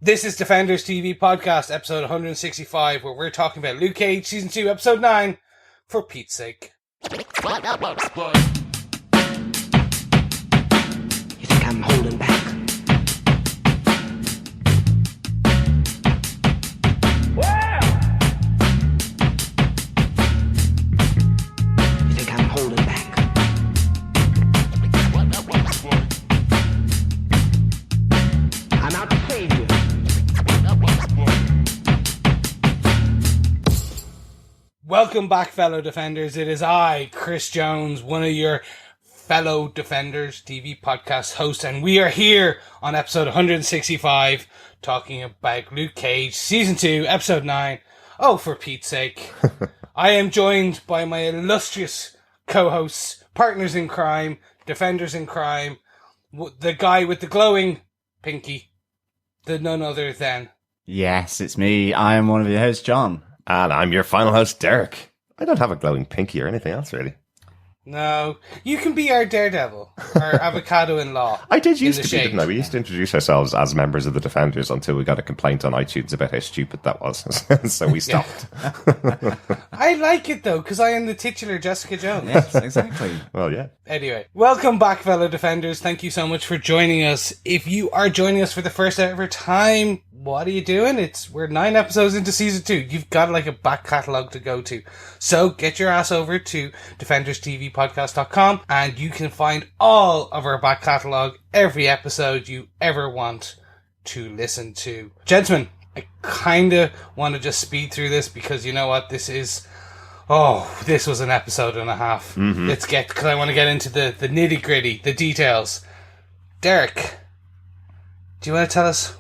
This is Defenders TV Podcast, episode 165, where we're talking about Luke Cage, Season 2, Episode 9, for Pete's sake. You think I'm holding back? You think I'm holding back? I'm out to save you. Welcome back, fellow Defenders. It is I, Chris Jones, one of your fellow Defenders TV podcast hosts, and we are here on episode 165 talking about Luke Cage, Season 2, Episode 9. Oh, for Pete's sake. I am joined by my illustrious co-hosts, partners in crime, defenders in crime, the guy with the glowing pinky, the none other than... Yes, it's me. I am one of your hosts, John. And I'm your final host, Derek. I don't have a glowing pinky or anything else, really. No, you can be our daredevil, our avocado-in-law. I did used in to the be, didn't I? We used to introduce ourselves as members of the Defenders until we got a complaint on iTunes about how stupid that was. So we stopped. I like it, though, because I am the titular Jessica Jones. Yes, exactly. Well, yeah. Anyway, welcome back, fellow Defenders. Thank you so much for joining us. If you are joining us for the first ever time, what are you doing? We're 9 episodes into Season 2. You've got like a back catalogue to go to. So get your ass over to DefendersTVPodcast.com and you can find all of our back catalogue, every episode you ever want to listen to. Gentlemen, I kind of want to just speed through this because you know what? This was an episode and a half. Mm-hmm. Because I want to get into the nitty gritty, the details. Derek, do you want to tell us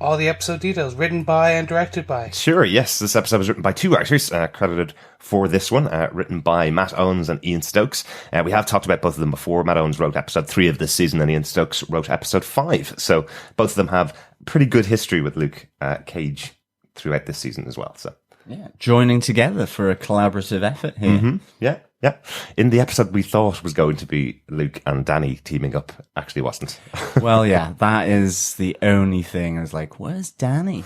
all the episode details, written by and directed by? Sure, yes. This episode was written by 2 writers, credited for this one, written by Matt Owens and Ian Stokes. We have talked about both of them before. Matt Owens wrote episode 3 of this season and Ian Stokes wrote episode 5. So both of them have pretty good history with Luke Cage throughout this season as well. So Yeah, joining together for a collaborative effort here. Mm-hmm. Yeah. In the episode we thought was going to be Luke and Danny teaming up, actually wasn't. Well, yeah, that is the only thing. I was like, where's Danny?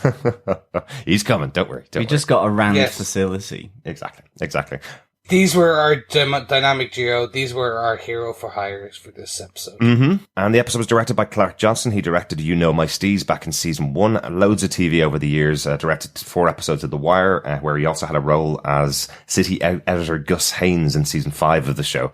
He's coming, don't worry. We just got a Rand Yes. facility. Exactly. These were our dynamic duo. These were our hero for hires for this episode. Mm-hmm. And the episode was directed by Clark Johnson. He directed You Know My Steez back in season 1. Loads of TV over the years. Directed 4 episodes of The Wire, where he also had a role as city editor Gus Haynes in season 5 of the show.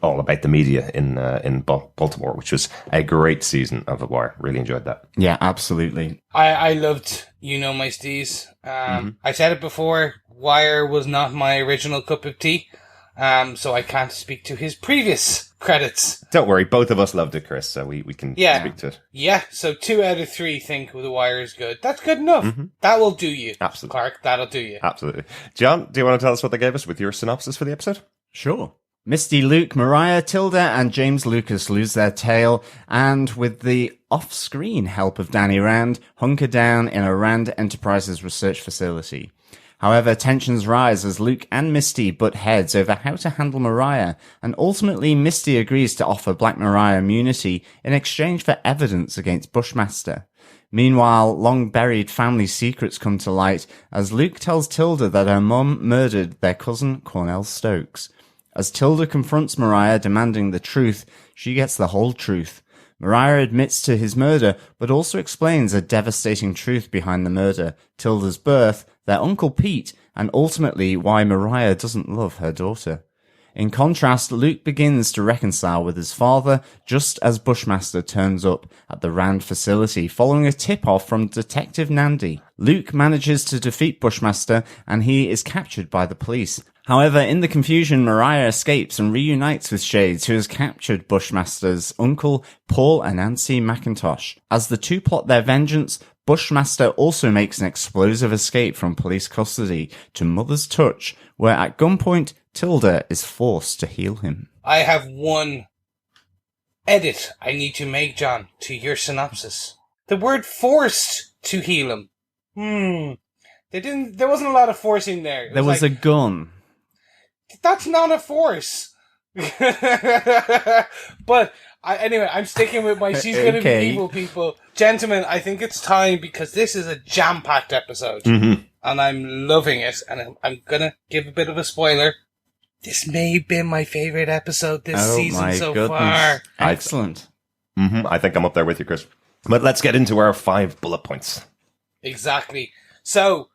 All about the media in Baltimore, which was a great season of The Wire. Really enjoyed that. Yeah, absolutely. I loved You Know My Steez. I said it before, Wire was not my original cup of tea, so I can't speak to his previous credits. Don't worry, both of us loved it, Chris, so we can speak to it. Yeah, so 2 out of 3 think The Wire is good. That's good enough. That will do you. Absolutely. Clark, that'll do you. Absolutely. John, do you want to tell us what they gave us with your synopsis for the episode? Sure. Misty, Luke, Mariah, Tilda, and James Lucas lose their tail, and with the off-screen help of Danny Rand, hunker down in a Rand Enterprises research facility. However, tensions rise as Luke and Misty butt heads over how to handle Mariah, and ultimately Misty agrees to offer Black Mariah immunity in exchange for evidence against Bushmaster. Meanwhile, long-buried family secrets come to light as Luke tells Tilda that her mum murdered their cousin Cornell Stokes. As Tilda confronts Mariah demanding the truth, she gets the whole truth. Mariah admits to his murder, but also explains a devastating truth behind the murder, Tilda's birth, their Uncle Pete, and ultimately why Mariah doesn't love her daughter. In contrast, Luke begins to reconcile with his father just as Bushmaster turns up at the Rand facility following a tip-off from Detective Nandi. Luke manages to defeat Bushmaster and he is captured by the police. However, in the confusion, Mariah escapes and reunites with Shades, who has captured Bushmaster's uncle, Paul and Nancy McIntosh. As the two plot their vengeance, Bushmaster also makes an explosive escape from police custody to Mother's Touch, where at gunpoint, Tilda is forced to heal him. I have one edit I need to make, John, to your synopsis. The word forced to heal him. There wasn't a lot of forcing there. There was a gun. That's not a force. But Anyway, I'm sticking with my she's going to Okay. be evil, people. Gentlemen, I think it's time because this is a jam-packed episode. Mm-hmm. And I'm loving it. And I'm going to give a bit of a spoiler. This may have been my favourite episode this season so far. Excellent. Mm-hmm. I think I'm up there with you, Chris. But let's get into our 5 bullet points. Exactly. So,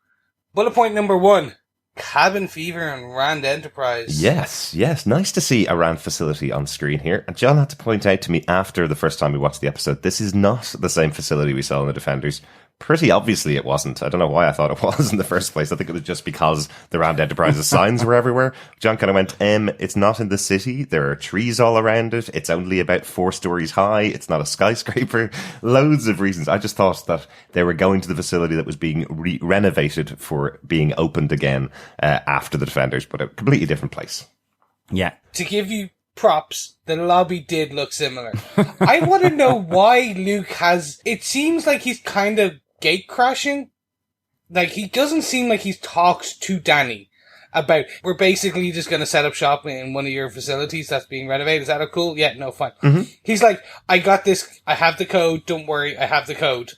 bullet point number 1. Cabin fever and Rand Enterprise. Yes. Nice to see a Rand facility on screen here. And John had to point out to me after the first time we watched the episode, this is not the same facility we saw in the Defenders. Pretty obviously it wasn't. I don't know why I thought it was in the first place. I think it was just because the Rand Enterprise's signs were everywhere. John kind of went, it's not in the city. There are trees all around it. It's only about 4 stories high. It's not a skyscraper. Loads of reasons. I just thought that they were going to the facility that was being renovated for being opened again after the Defenders, but a completely different place. Yeah. To give you props, the lobby did look similar. I want to know why Luke has... It seems like he's kind of gate crashing. Like, he doesn't seem like he's talked to Danny about, we're basically just going to set up shop in one of your facilities that's being renovated. Is that cool? Yeah, no, fine. Mm-hmm. He's like, I got this. I have the code. Don't worry. I have the code.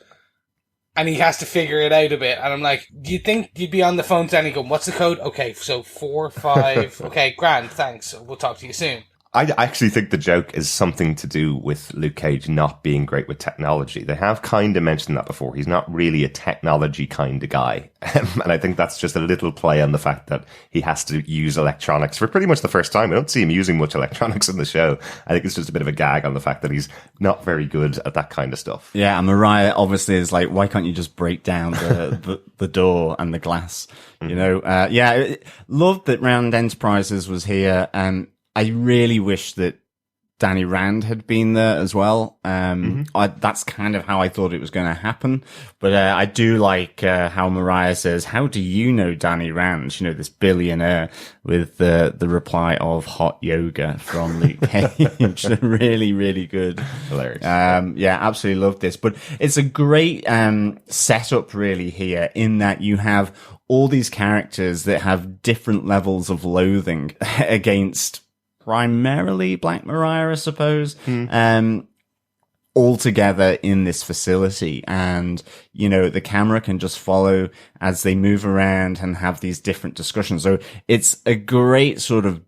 And he has to figure it out a bit. And I'm like, do you think you'd be on the phone to Danny going, what's the code? Okay, so 4, 5. Okay, grand. Thanks. We'll talk to you soon. I actually think the joke is something to do with Luke Cage not being great with technology. They have kind of mentioned that before. He's not really a technology kind of guy. And I think that's just a little play on the fact that he has to use electronics for pretty much the first time. I don't see him using much electronics in the show. I think it's just a bit of a gag on the fact that he's not very good at that kind of stuff. Yeah, and Mariah obviously is like, why can't you just break down the door and the glass? You know, loved that Rand Enterprises was here. I really wish that Danny Rand had been there as well. That's kind of how I thought it was going to happen. But I do like how Mariah says, how do you know Danny Rand? You know, this billionaire, with the reply of hot yoga from Luke Cage. Really, really good. Hilarious. Absolutely love this. But it's a great setup really here, in that you have all these characters that have different levels of loathing against primarily Black Mariah, I suppose, all together in this facility. And, you know, the camera can just follow as they move around and have these different discussions. So it's a great sort of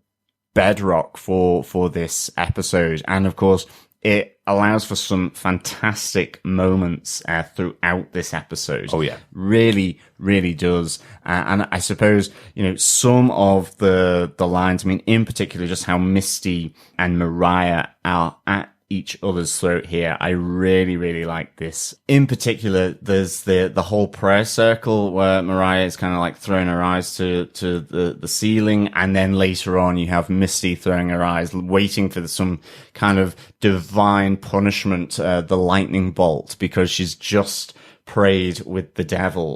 bedrock for this episode. And of course, it allows for some fantastic moments throughout this episode. Oh, yeah. Really, really does. And I suppose, you know, some of the lines, I mean, in particular, just how Misty and Mariah are at each other's throat here. I really, really like this. In particular, there's the whole prayer circle where Mariah is kind of like throwing her eyes to the ceiling. And then later on, you have Misty throwing her eyes, waiting for some kind of divine punishment, the lightning bolt, because she's just prayed with the devil.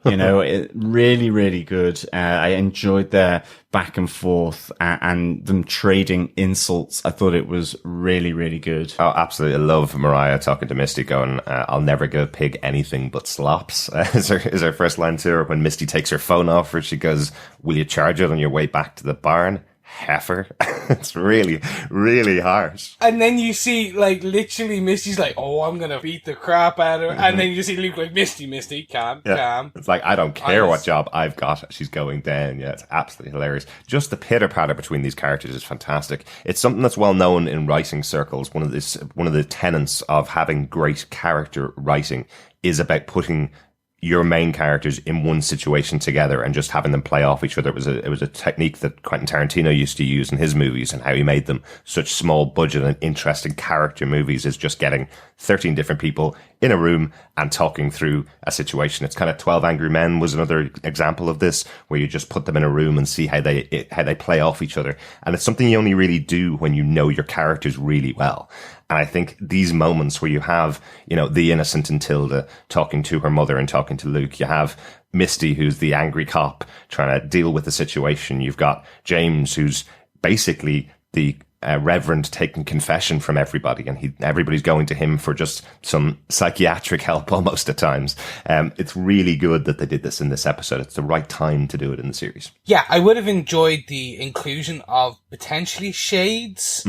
You know, it really, really good. I enjoyed their back and forth and them trading insults. I thought it was really, really good. Oh, absolutely. I love Mariah talking to Misty going, I'll never give a pig anything but slops, is her first line to her. When Misty takes her phone off her, she goes, will you charge it on your way back to the barn? Heifer. It's really, really harsh. And then you see, like, literally Misty's like, oh, I'm gonna beat the crap out of her. And then you see Luke like, Misty, calm. It's like, I don't care what job I've got. She's going down. Yeah, it's absolutely hilarious. Just the pitter-patter between these characters is fantastic. It's something that's well known in writing circles. One of the tenets of having great character writing is about putting your main characters in one situation together and just having them play off each other. It was a technique that Quentin Tarantino used to use in his movies, and how he made them such small budget and interesting character movies is just getting 13 different people in a room and talking through a situation. It's kind of 12 Angry Men was another example of this, where you just put them in a room and see how they play off each other. And it's something you only really do when you know your characters really well. And I think these moments where you have, you know, the innocent and Tilda talking to her mother and talking to Luke, you have Misty, who's the angry cop trying to deal with the situation. You've got James, who's basically the reverend taking confession from everybody, and everybody's going to him for just some psychiatric help almost at times. It's really good that they did this in this episode. It's the right time to do it in the series. Yeah, I would have enjoyed the inclusion of potentially shades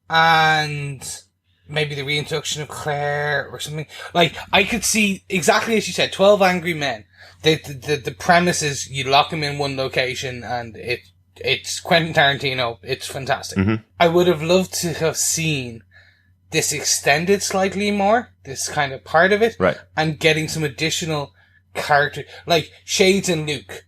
and maybe the reintroduction of Claire or something. Like, I could see, exactly as you said, 12 Angry Men. The premise is you lock them in one location and it's Quentin Tarantino. It's fantastic. Mm-hmm. I would have loved to have seen this extended slightly more, this kind of part of it. Right. And getting some additional character, like Shades and Luke.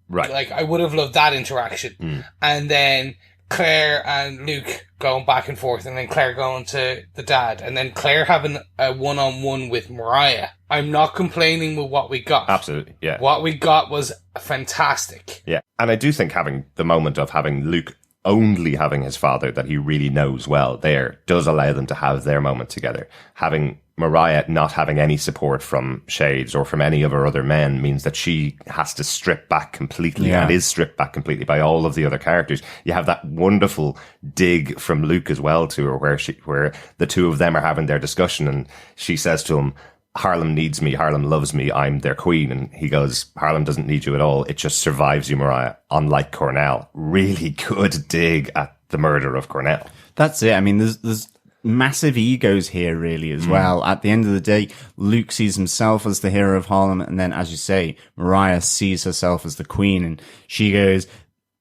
Right. Like, I would have loved that interaction. And then Claire and Luke going back and forth, and then Claire going to the dad, and then Claire having a one-on-one with Mariah. I'm not complaining with what we got. Absolutely, yeah. What we got was fantastic. Yeah. And I do think having the moment of having Luke only having his father that he really knows well there does allow them to have their moment together. Having Mariah not having any support from Shades or from any of her other men means that she has to strip back completely and is stripped back completely by all of the other characters. You have that wonderful dig from Luke as well to her where the two of them are having their discussion and she says to him, Harlem needs me, Harlem loves me, I'm their queen. And he goes, Harlem doesn't need you at all. It just survives you, Mariah, unlike Cornell. Really good dig at the murder of Cornell. That's it. I mean, there's massive egos here really as well. At the end of the day, Luke sees himself as the hero of Harlem, and then, as you say, Mariah sees herself as the queen, and she goes,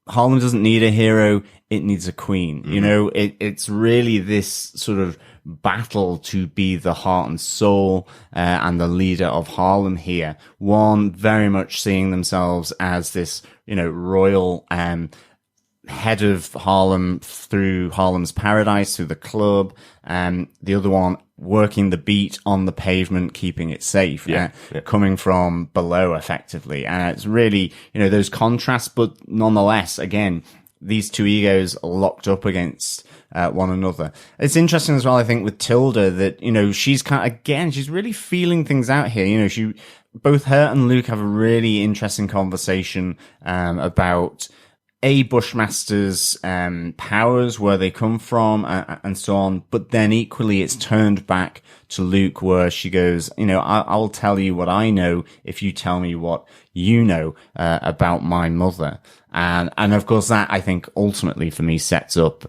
Harlem doesn't need a hero, it needs a queen. You know, it's really this sort of battle to be the heart and soul and the leader of Harlem here. One very much seeing themselves as this, you know, royal head of Harlem through Harlem's Paradise, through the club, and the other one working the beat on the pavement, keeping it safe, coming from below effectively. And it's really, you know, those contrasts, but nonetheless, again, these two egos are locked up against one another. It's interesting as well, I think, with Tilda that, you know, she's she's really feeling things out here. You know, both her and Luke have a really interesting conversation about Bushmaster's powers, where they come from, and so on. But then equally, it's turned back to Luke, where she goes, you know, I'll tell you what I know if you tell me what you know about my mother. And of course, that I think ultimately for me sets up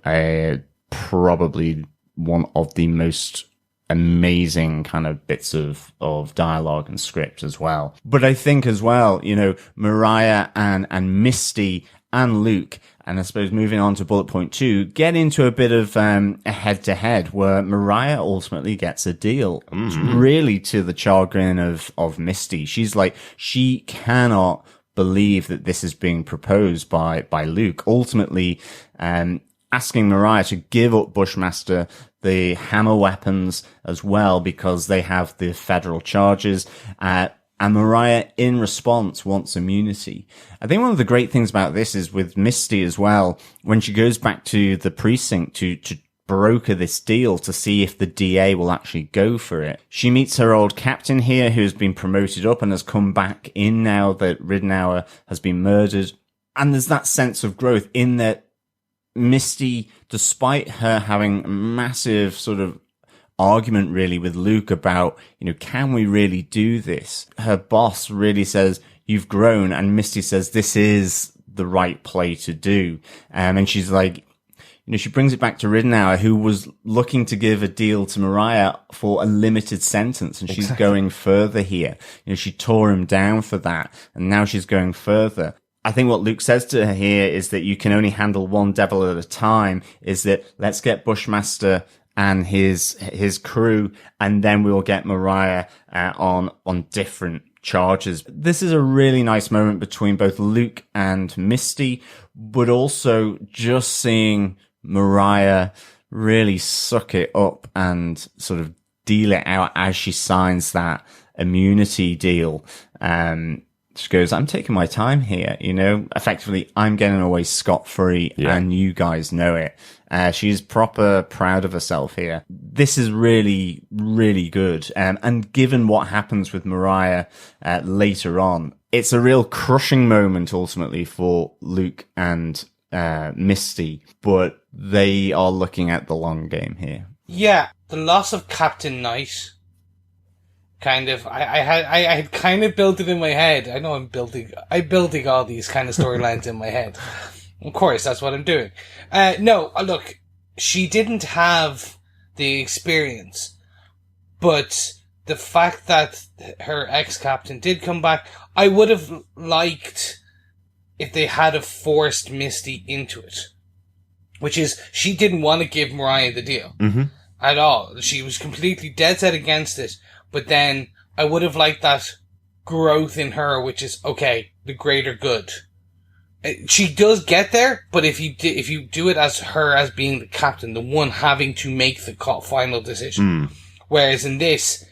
probably one of the most amazing kind of bits of dialogue and script as well. But I think as well, you know, Mariah and Misty and Luke, and I suppose moving on to bullet point 2, get into a bit of a head-to-head where Mariah ultimately gets a deal, really to the chagrin of Misty. She's like, she cannot believe that this is being proposed by Luke, ultimately asking Mariah to give up Bushmaster, the hammer weapons as well, because they have the federal charges. And Mariah, in response, wants immunity. I think one of the great things about this is with Misty as well, when she goes back to the precinct to broker this deal to see if the DA will actually go for it. She meets her old captain here, who's been promoted up and has come back in now that Ridenour has been murdered. And there's that sense of growth in that Misty, despite her having a massive sort of argument really with Luke about, you know, can we really do this? Her boss really says, you've grown, and Misty says, this is the right play to do. And she's like, you know, she brings it back to Ridenour, who was looking to give a deal to Mariah for a limited sentence, and she's going further here. You know, she tore him down for that, and now she's going further. I think what Luke says to her here is that you can only handle one devil at a time, is that let's get Bushmaster and his crew, and then we'll get Mariah on different charges. This is a really nice moment between both Luke and Misty, but also just seeing Mariah really suck it up and sort of deal it out as she signs that immunity deal. She goes, I'm taking my time here, you know, effectively, I'm getting away scot-free, and you guys know it. She's proper proud of herself here. This is really, really good. And given what happens with Mariah later on, it's a real crushing moment ultimately for Luke and Misty, but they are looking at the long game here. Yeah, the loss of Captain Knight. Kind of, I had kind of built it in my head. I know I'm building all these kind of storylines in my head. Of course, that's what I'm doing. No, look, she didn't have the experience, but the fact that her ex-captain did come back, I would have liked if they had have forced Misty into it. Which is, she didn't want to give Mariah the deal. Mm-hmm. At all. She was completely dead set against it. But then, I would have liked that growth in her, which is, okay, the greater good. She does get there, but if you do it as her as being the captain, the one having to make the final decision. Whereas in this,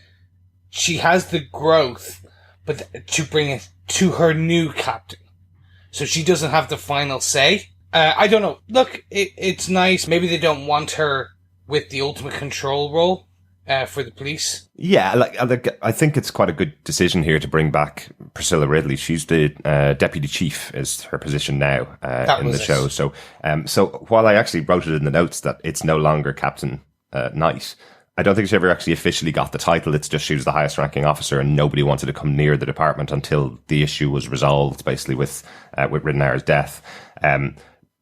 she has the growth, but to bring it to her new captain. So she doesn't have the final say. I don't know. Look, it's nice. Maybe they don't want her with the ultimate control role for the police. Yeah, I think it's quite a good decision here to bring back Priscilla Ridley. She's the deputy chief, is her position now in the show. So while I actually wrote it in the notes that it's no longer Captain Knight, I don't think she ever actually officially got the title. It's just she was the highest ranking officer, and nobody wanted to come near the department until the issue was resolved, basically with Ridenour's death.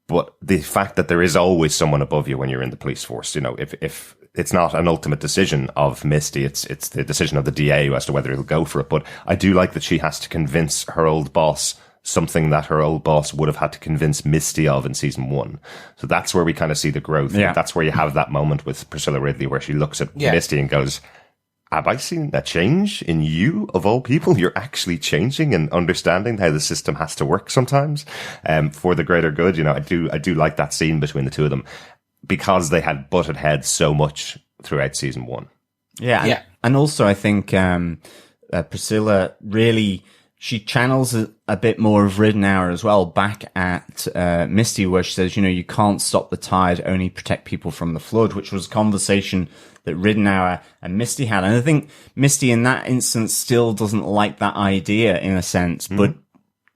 But the fact that there is always someone above you when you're in the police force, if it's not an ultimate decision of Misty, it's the decision of the DA as to whether he'll go for it. But I do like that she has to convince her old boss something that her old boss would have had to convince Misty of in season 1. So that's where we kind of see the growth. Yeah. That's where you have that moment with Priscilla Ridley where she looks at Misty and goes, have I seen a change in you, of all people? You're actually changing and understanding how the system has to work sometimes for the greater good. I do like that scene between the two of them because they had butted heads so much throughout season 1. Yeah. And also I think Priscilla really, she channels a bit more of Ridenour as well back at Misty, where she says, you can't stop the tide, only protect people from the flood, which was a conversation that Ridenour and Misty had. And I think Misty in that instance still doesn't like that idea in a sense, but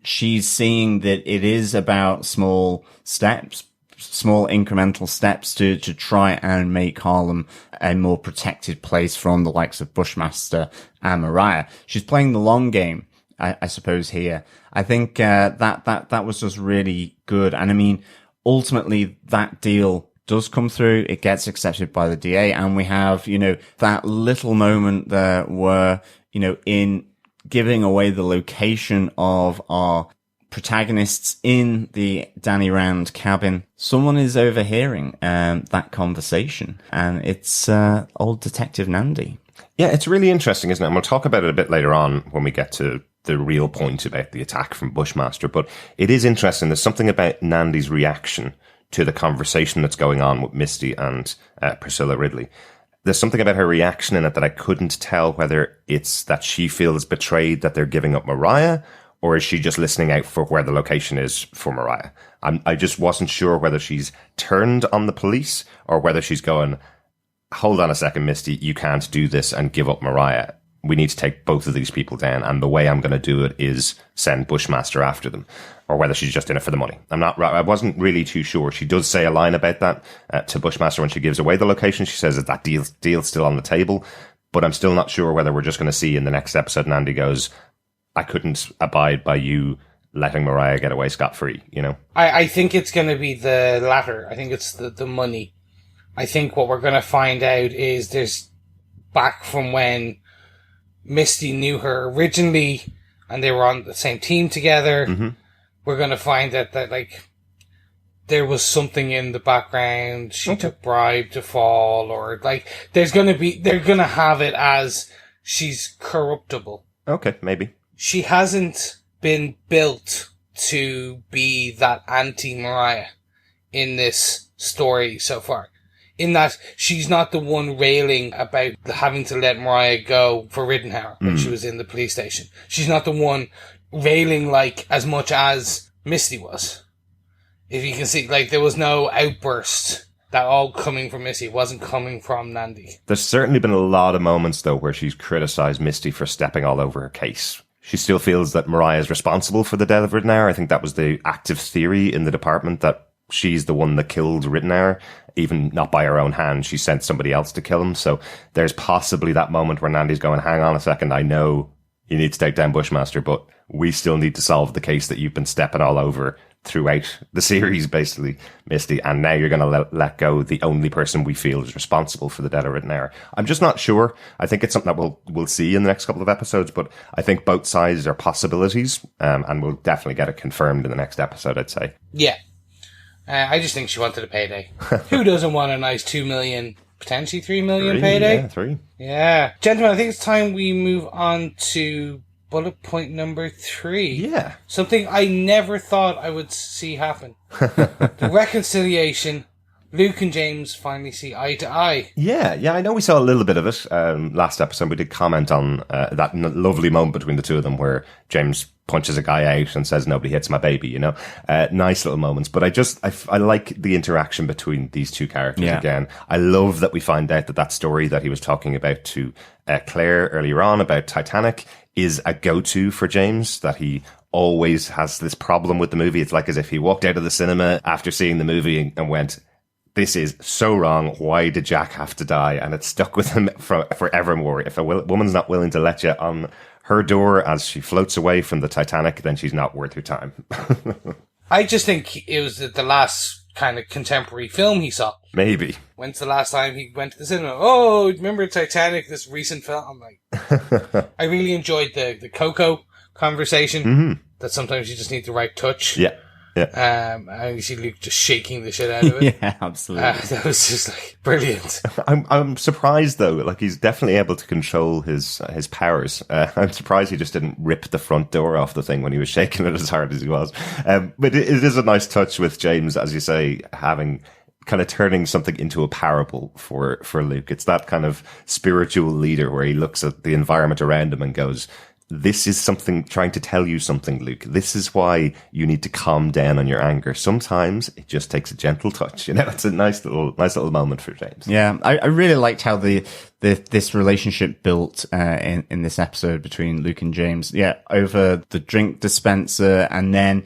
she's seeing that it is about small steps, small incremental steps to try and make Harlem a more protected place from the likes of Bushmaster and Mariah. She's playing the long game, I suppose, here. I think that was just really good. And I mean, ultimately that deal does come through, it gets accepted by the DA, and we have, that little moment there where, in giving away the location of our protagonists in the Danny Rand cabin, someone is overhearing that conversation, and it's old Detective Nandi. Yeah, it's really interesting, isn't it? And we'll talk about it a bit later on when we get to the real point about the attack from Bushmaster, but it is interesting. There's something about Nandi's reaction to the conversation that's going on with Misty and Priscilla Ridley. There's something about her reaction in it that I couldn't tell whether it's that she feels betrayed that they're giving up Mariah, or is she just listening out for where the location is for Mariah? I just wasn't sure whether she's turned on the police or whether she's going, hold on a second, Misty, you can't do this and give up Mariah. We need to take both of these people down, and the way I'm going to do it is send Bushmaster after them. Or whether she's just in it for the money. I wasn't really too sure. She does say a line about that to Bushmaster when she gives away the location. She says that deal's still on the table, but I'm still not sure whether we're just going to see in the next episode Nandi goes, I couldn't abide by you letting Mariah get away scot-free, I think it's going to be the latter. I think it's the money. I think what we're going to find out is there's back from when Misty knew her originally and they were on the same team together. Mm-hmm. We're going to find out that, there was something in the background. She took bribe to fall, or, they're going to have it as she's corruptible. Okay, maybe. She hasn't been built to be that anti-Mariah in this story so far. In that she's not the one railing about having to let Mariah go for Ridenour when she was in the police station. She's not the one railing as much as Misty was. If you can see, there was no outburst that all coming from Misty. It wasn't coming from Nandi. There's certainly been a lot of moments, though, where she's criticised Misty for stepping all over her case. She still feels that Mariah is responsible for the death of Ridenour. I think that was the active theory in the department, that she's the one that killed Ridenour, even not by her own hand. She sent somebody else to kill him. So there's possibly that moment where Nandi's going, hang on a second, I know you need to take down Bushmaster, but we still need to solve the case that you've been stepping all over throughout the series, basically, Misty, and now you're going to let go the only person we feel is responsible for the death of Rittenhour. I'm just not sure. I think it's something that we'll see in the next couple of episodes, but I think both sides are possibilities, and we'll definitely get it confirmed in the next episode, I'd say. Yeah. I just think she wanted a payday. Who doesn't want a nice 2 million, potentially 3 million payday? Yeah, 3. Yeah. Gentlemen, I think it's time we move on to bullet point number 3. Yeah. Something I never thought I would see happen. The reconciliation. Luke and James finally see eye to eye. Yeah, I know we saw a little bit of it last episode. We did comment on that lovely moment between the two of them where James punches a guy out and says, "Nobody hits my baby," you know. Nice little moments. But I like the interaction between these two characters again. I love that we find out that story that he was talking about to Claire earlier on about Titanic is a go-to for James, that he always has this problem with the movie. It's like as if he walked out of the cinema after seeing the movie and went, "This is so wrong. Why did Jack have to die?" And it's stuck with him forevermore. If a woman's not willing to let you on her door as she floats away from the Titanic, then she's not worth your time. I just think it was the last kind of contemporary film he saw. Maybe. When's the last time he went to the cinema? Oh, remember Titanic, this recent film? I'm like, I really enjoyed the Coco conversation, that sometimes you just need the right touch. Yeah. And you see Luke just shaking the shit out of it. Yeah, absolutely. That was just like brilliant. I'm surprised though. Like he's definitely able to control his powers. I'm surprised he just didn't rip the front door off the thing when he was shaking it as hard as he was. But it is a nice touch with James, as you say, having kind of turning something into a parable for Luke. It's that kind of spiritual leader where he looks at the environment around him and goes, "This is something trying to tell you something, Luke. This is why you need to calm down on your anger. Sometimes it just takes a gentle touch." You know, it's a nice little moment for James. Yeah, I really liked how this relationship built in this episode between Luke and James. Yeah, over the drink dispenser, and then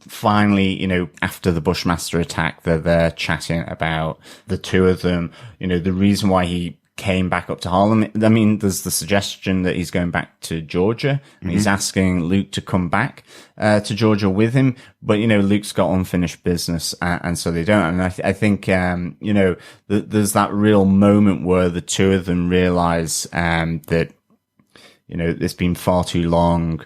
finally, you know, after the Bushmaster attack, they're chatting about the two of them. You know, the reason why he came back up to Harlem. I mean, there's the suggestion that he's going back to Georgia, and he's asking Luke to come back to Georgia with him. But, you know, Luke's got unfinished business, and so they don't. And I think, you know, there's that real moment where the two of them realize that, you know, it's been far too long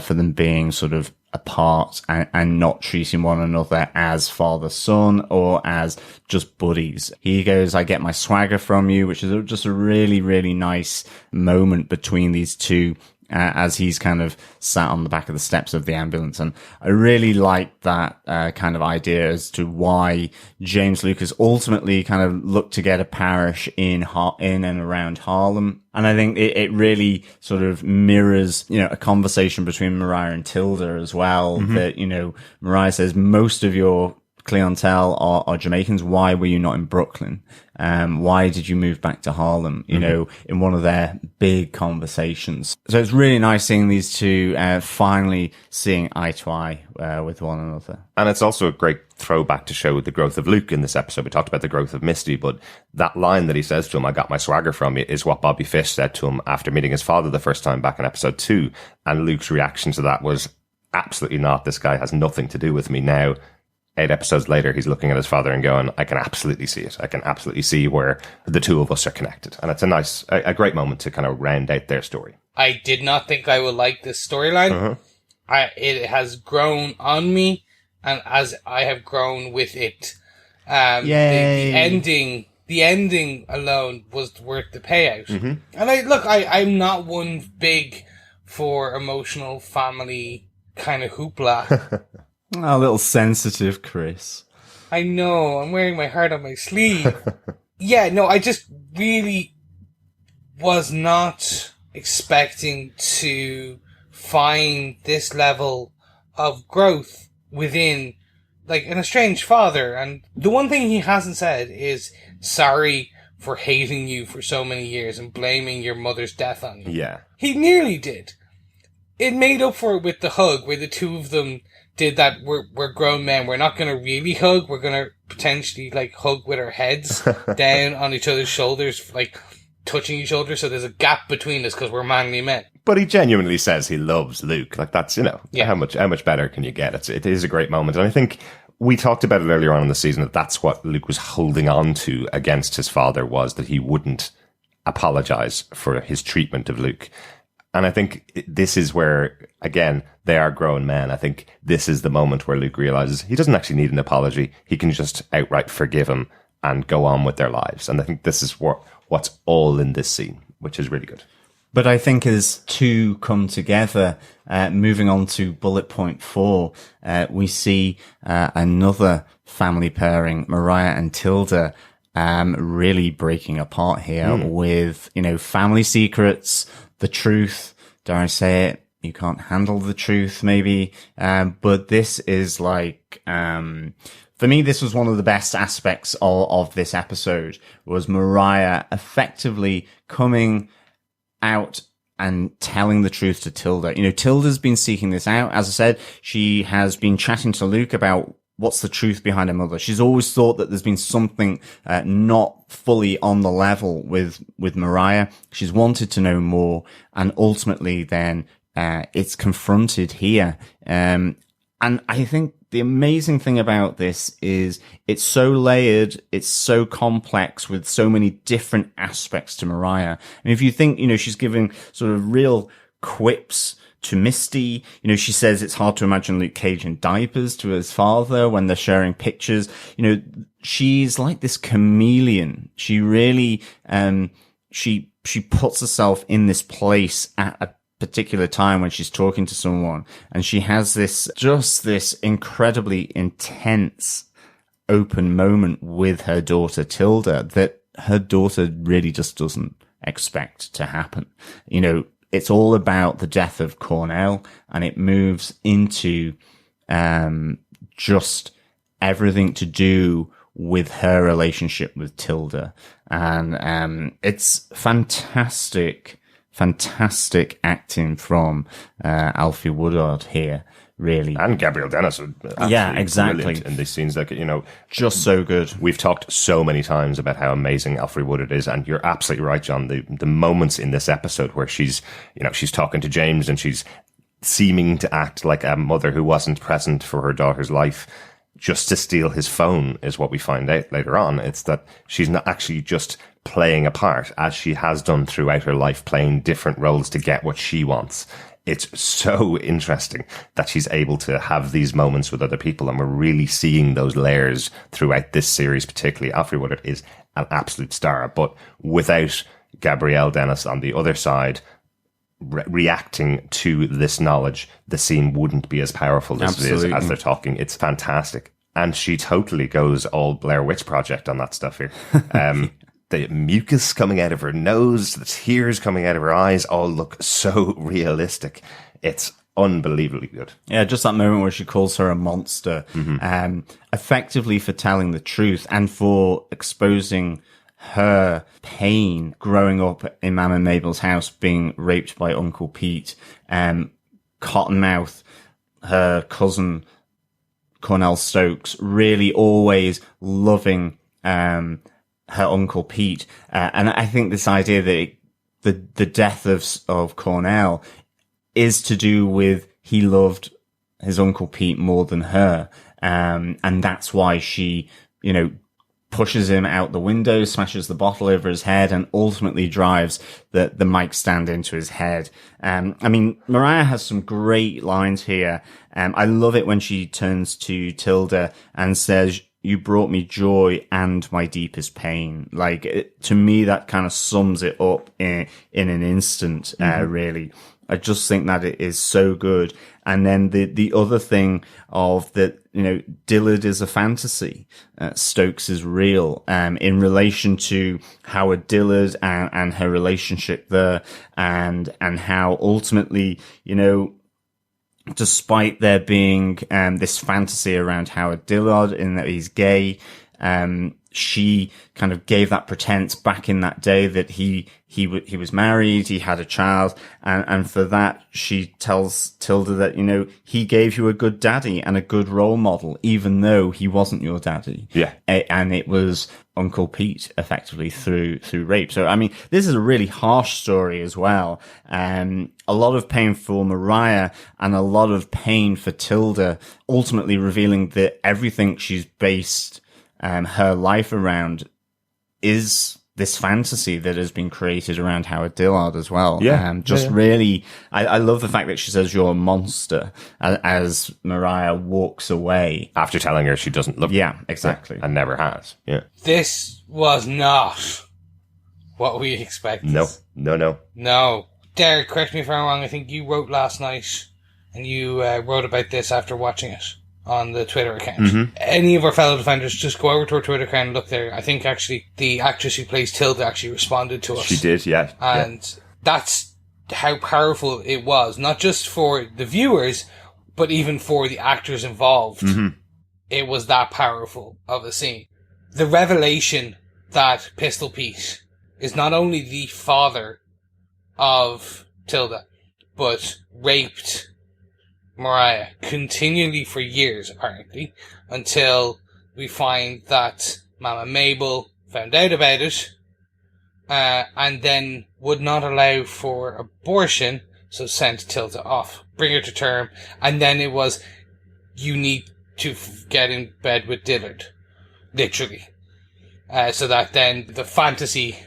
for them being sort of apart and not treating one another as father-son or as just buddies. He goes, "I get my swagger from you," which is just a really, really nice moment between these two as he's kind of sat on the back of the steps of the ambulance. And I really like that kind of idea as to why James Lucas ultimately kind of looked to get a parish in and around Harlem. And I think it really sort of mirrors, you know, a conversation between Mariah and Tilda as well, that, you know, Mariah says, "Most of your clientele are Jamaicans. Why were you not in Brooklyn? Why did you move back to Harlem?" You know, in one of their big conversations. So it's really nice seeing these two finally seeing eye to eye with one another. And it's also a great throwback to show the growth of Luke in this episode. We talked about the growth of Misty, but that line that he says to him, "I got my swagger from you," is what Bobby Fish said to him after meeting his father the first time back in episode 2. And Luke's reaction to that was, "Absolutely not. This guy has nothing to do with me." Now, 8 episodes later, he's looking at his father and going, "I can absolutely see it. I can absolutely see where the two of us are connected." And it's a great moment to kind of round out their story. I did not think I would like this storyline. It has grown on me, and as I have grown with it. The ending alone was worth the payout. And I'm not one big for emotional family kind of hoopla. A little sensitive, Chris. I know, I'm wearing my heart on my sleeve. Yeah, no, I just really was not expecting to find this level of growth within, like, an estranged father. And the one thing he hasn't said is sorry for hating you for so many years and blaming your mother's death on you. Yeah. He nearly did. It made up for it with the hug, where the two of them did that. We're grown men. We're not going to really hug. We're going to potentially, like, hug with our heads down on each other's shoulders, like, touching each other, so there's a gap between us because we're manly men. But he genuinely says he loves Luke. Like, that's, Yeah. how much better can you get? It is a great moment. And I think we talked about it earlier on in the season, that that's what Luke was holding on to against his father, was that he wouldn't apologize for his treatment of Luke. And I think this is where, again, they are grown men. I think this is the moment where Luke realizes he doesn't actually need an apology. He can just outright forgive him and go on with their lives. And I think this is what's all in this scene, which is really good. But I think as two come together, moving on to bullet point 4, we see another family pairing, Mariah and Tilda, really breaking apart here with, family secrets, the truth. Dare I say it? You can't handle the truth, maybe. But this is like, for me, this was one of the best aspects of this episode, was Mariah effectively coming out and telling the truth to Tilda. Tilda's been seeking this out. As I said, she has been chatting to Luke about what's the truth behind her mother. She's always thought that there's been something not fully on the level with Mariah. She's wanted to know more, and ultimately then it's confronted here. And I think the amazing thing about this is it's so layered, it's so complex with so many different aspects to Mariah. And if you think, she's giving sort of real quips to Misty. She says it's hard to imagine Luke Cage in diapers to his father when they're sharing pictures. She's like this chameleon. She really, she puts herself in this place at a particular time when she's talking to someone, and she has this incredibly intense open moment with her daughter Tilda that her daughter really just doesn't expect to happen. It's all about the death of Cornell, and it moves into just everything to do with her relationship with Tilda. And it's fantastic acting from Alfie Woodard here, really. And Gabrielle Dennis. Yeah, exactly. In these scenes, just so good. We've talked so many times about how amazing Alfre Woodard is, and you're absolutely right, John. The moments in this episode where she's talking to James and she's seeming to act like a mother who wasn't present for her daughter's life just to steal his phone is what we find out later on. It's that she's not actually just playing a part, as she has done throughout her life, playing different roles to get what she wants. It's so interesting that she's able to have these moments with other people, and we're really seeing those layers throughout this series. Particularly, Alfre Woodard is an absolute star, but without Gabrielle Dennis on the other side reacting to this knowledge, the scene wouldn't be as powerful as it is as they're talking. It's fantastic, and she totally goes all Blair Witch Project on that stuff here. The mucus coming out of her nose, the tears coming out of her eyes, all look so realistic. It's unbelievably good. Yeah, just that moment where she calls her a monster, effectively for telling the truth and for exposing her pain growing up in Mam and Mabel's house, being raped by Uncle Pete, Cottonmouth, her cousin Cornell Stokes, really always loving her Uncle Pete. And I think this idea that the death of Cornell is to do with he loved his Uncle Pete more than her. And that's why she, pushes him out the window, smashes the bottle over his head, and ultimately drives the mic stand into his head. Mariah has some great lines here. I love it when she turns to Tilda and says, "You brought me joy and my deepest pain." To me, that kind of sums it up in an instant, really. I just think that it is so good. And then the other thing of that, Dillard is a fantasy. Stokes is real, in relation to Howard Dillard and her relationship there, and how ultimately, despite there being this fantasy around Howard Dillard in that he's gay, she kind of gave that pretense back in that day that he was married, he had a child, and for that she tells Tilda that he gave you a good daddy and a good role model, even though he wasn't your daddy. Yeah, and it was Uncle Pete effectively through rape. So, I mean, this is a really harsh story as well. A lot of pain for Mariah and a lot of pain for Tilda, ultimately revealing that everything she's based her life around is this fantasy that has been created around Howard Dillard as well. Yeah. Really, I love the fact that she says you're a monster as Mariah walks away. After telling her she doesn't love Yeah, exactly. and never has. Yeah. This was not what we expected. No. No. Derek, correct me if I'm wrong, I think you wrote last night, and you wrote about this after watching it on the Twitter account. Mm-hmm. Any of our fellow defenders, just go over to our Twitter account and look there. I think actually the actress who plays Tilda actually responded to us. She did, yeah. And that's how powerful it was, not just for the viewers, but even for the actors involved. Mm-hmm. It was that powerful of a scene. The revelation that Pistol Pete is not only the father of Tilda, but raped Mariah continually for years, apparently, until we find that Mama Mabel found out about it, and then would not allow for abortion, so sent Tilda off, bring her to term, and then it was, you need to get in bed with Dillard, literally, so that then the fantasy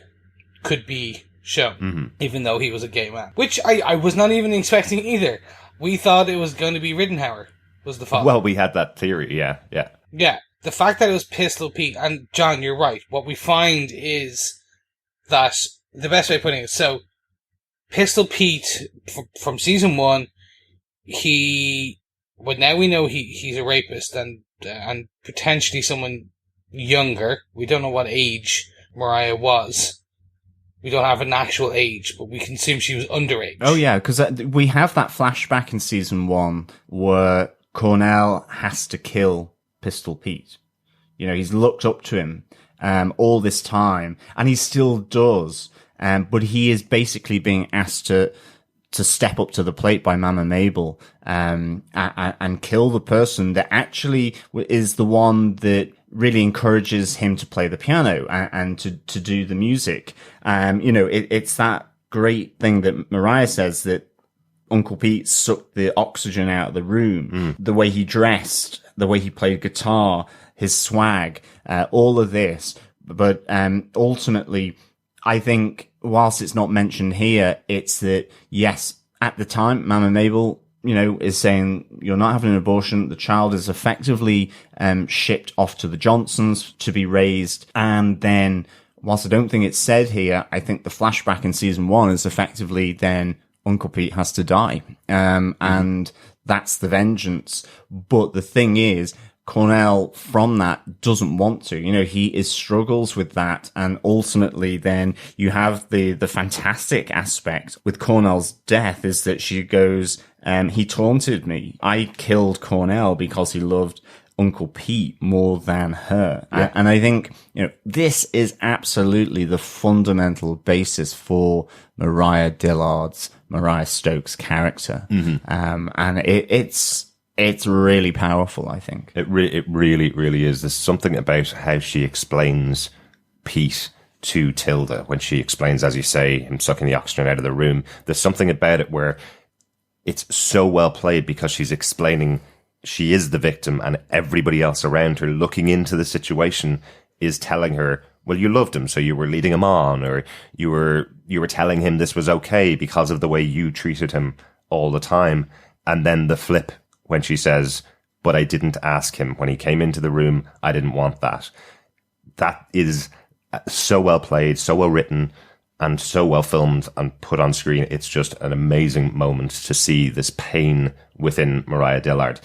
could be shown, even though he was a gay man, which I was not even expecting either. We thought it was going to be Rittenhauer was the father. Well, we had that theory, yeah. Yeah, the fact that it was Pistol Pete, and John, you're right. What we find is that, the best way of putting it, so Pistol Pete, from season 1, but now we know he's a rapist and potentially someone younger. We don't know what age Mariah was. We don't have an actual age, but we can assume she was underage. Oh, yeah, because we have that flashback in season 1 where Cornell has to kill Pistol Pete. You know, he's looked up to him all this time, and he still does. But he is basically being asked to step up to the plate by Mama Mabel and kill the person that actually is the one that really encourages him to play the piano and to do the music. You know, it's that great thing that Mariah says, that Uncle Pete sucked the oxygen out of the room. The way he dressed, the way he played guitar, his swag, all of this. But ultimately, I think whilst it's not mentioned here, it's that, yes, at the time, Mama Mabel, you know, is saying you're not having an abortion. The child is effectively shipped off to the Johnsons to be raised. And then, whilst I don't think it's said here, I think the flashback in season 1 is effectively then Uncle Pete has to die. And that's the vengeance. But the thing is, Cornell from that doesn't want to, you know, he struggles with that. And ultimately then you have the fantastic aspect with Cornell's death is that she goes, he taunted me. I killed Cornell because he loved Uncle Pete more than her. Yeah. And I think, you know, this is absolutely the fundamental basis for Mariah Stokes' character. And it's really powerful, I think. It really is. There's something about how she explains Pete to Tilda when she explains, as you say, him sucking the oxygen out of the room. There's something about it where it's so well played because she's explaining she is the victim and everybody else around her looking into the situation is telling her, well, you loved him, so you were leading him on, or you were telling him this was okay because of the way you treated him all the time. And then the flip, when she says, but I didn't ask him when he came into the room. I didn't want that. That is so well played, so well written, and so well filmed and put on screen. It's just an amazing moment to see this pain within Mariah Dillard.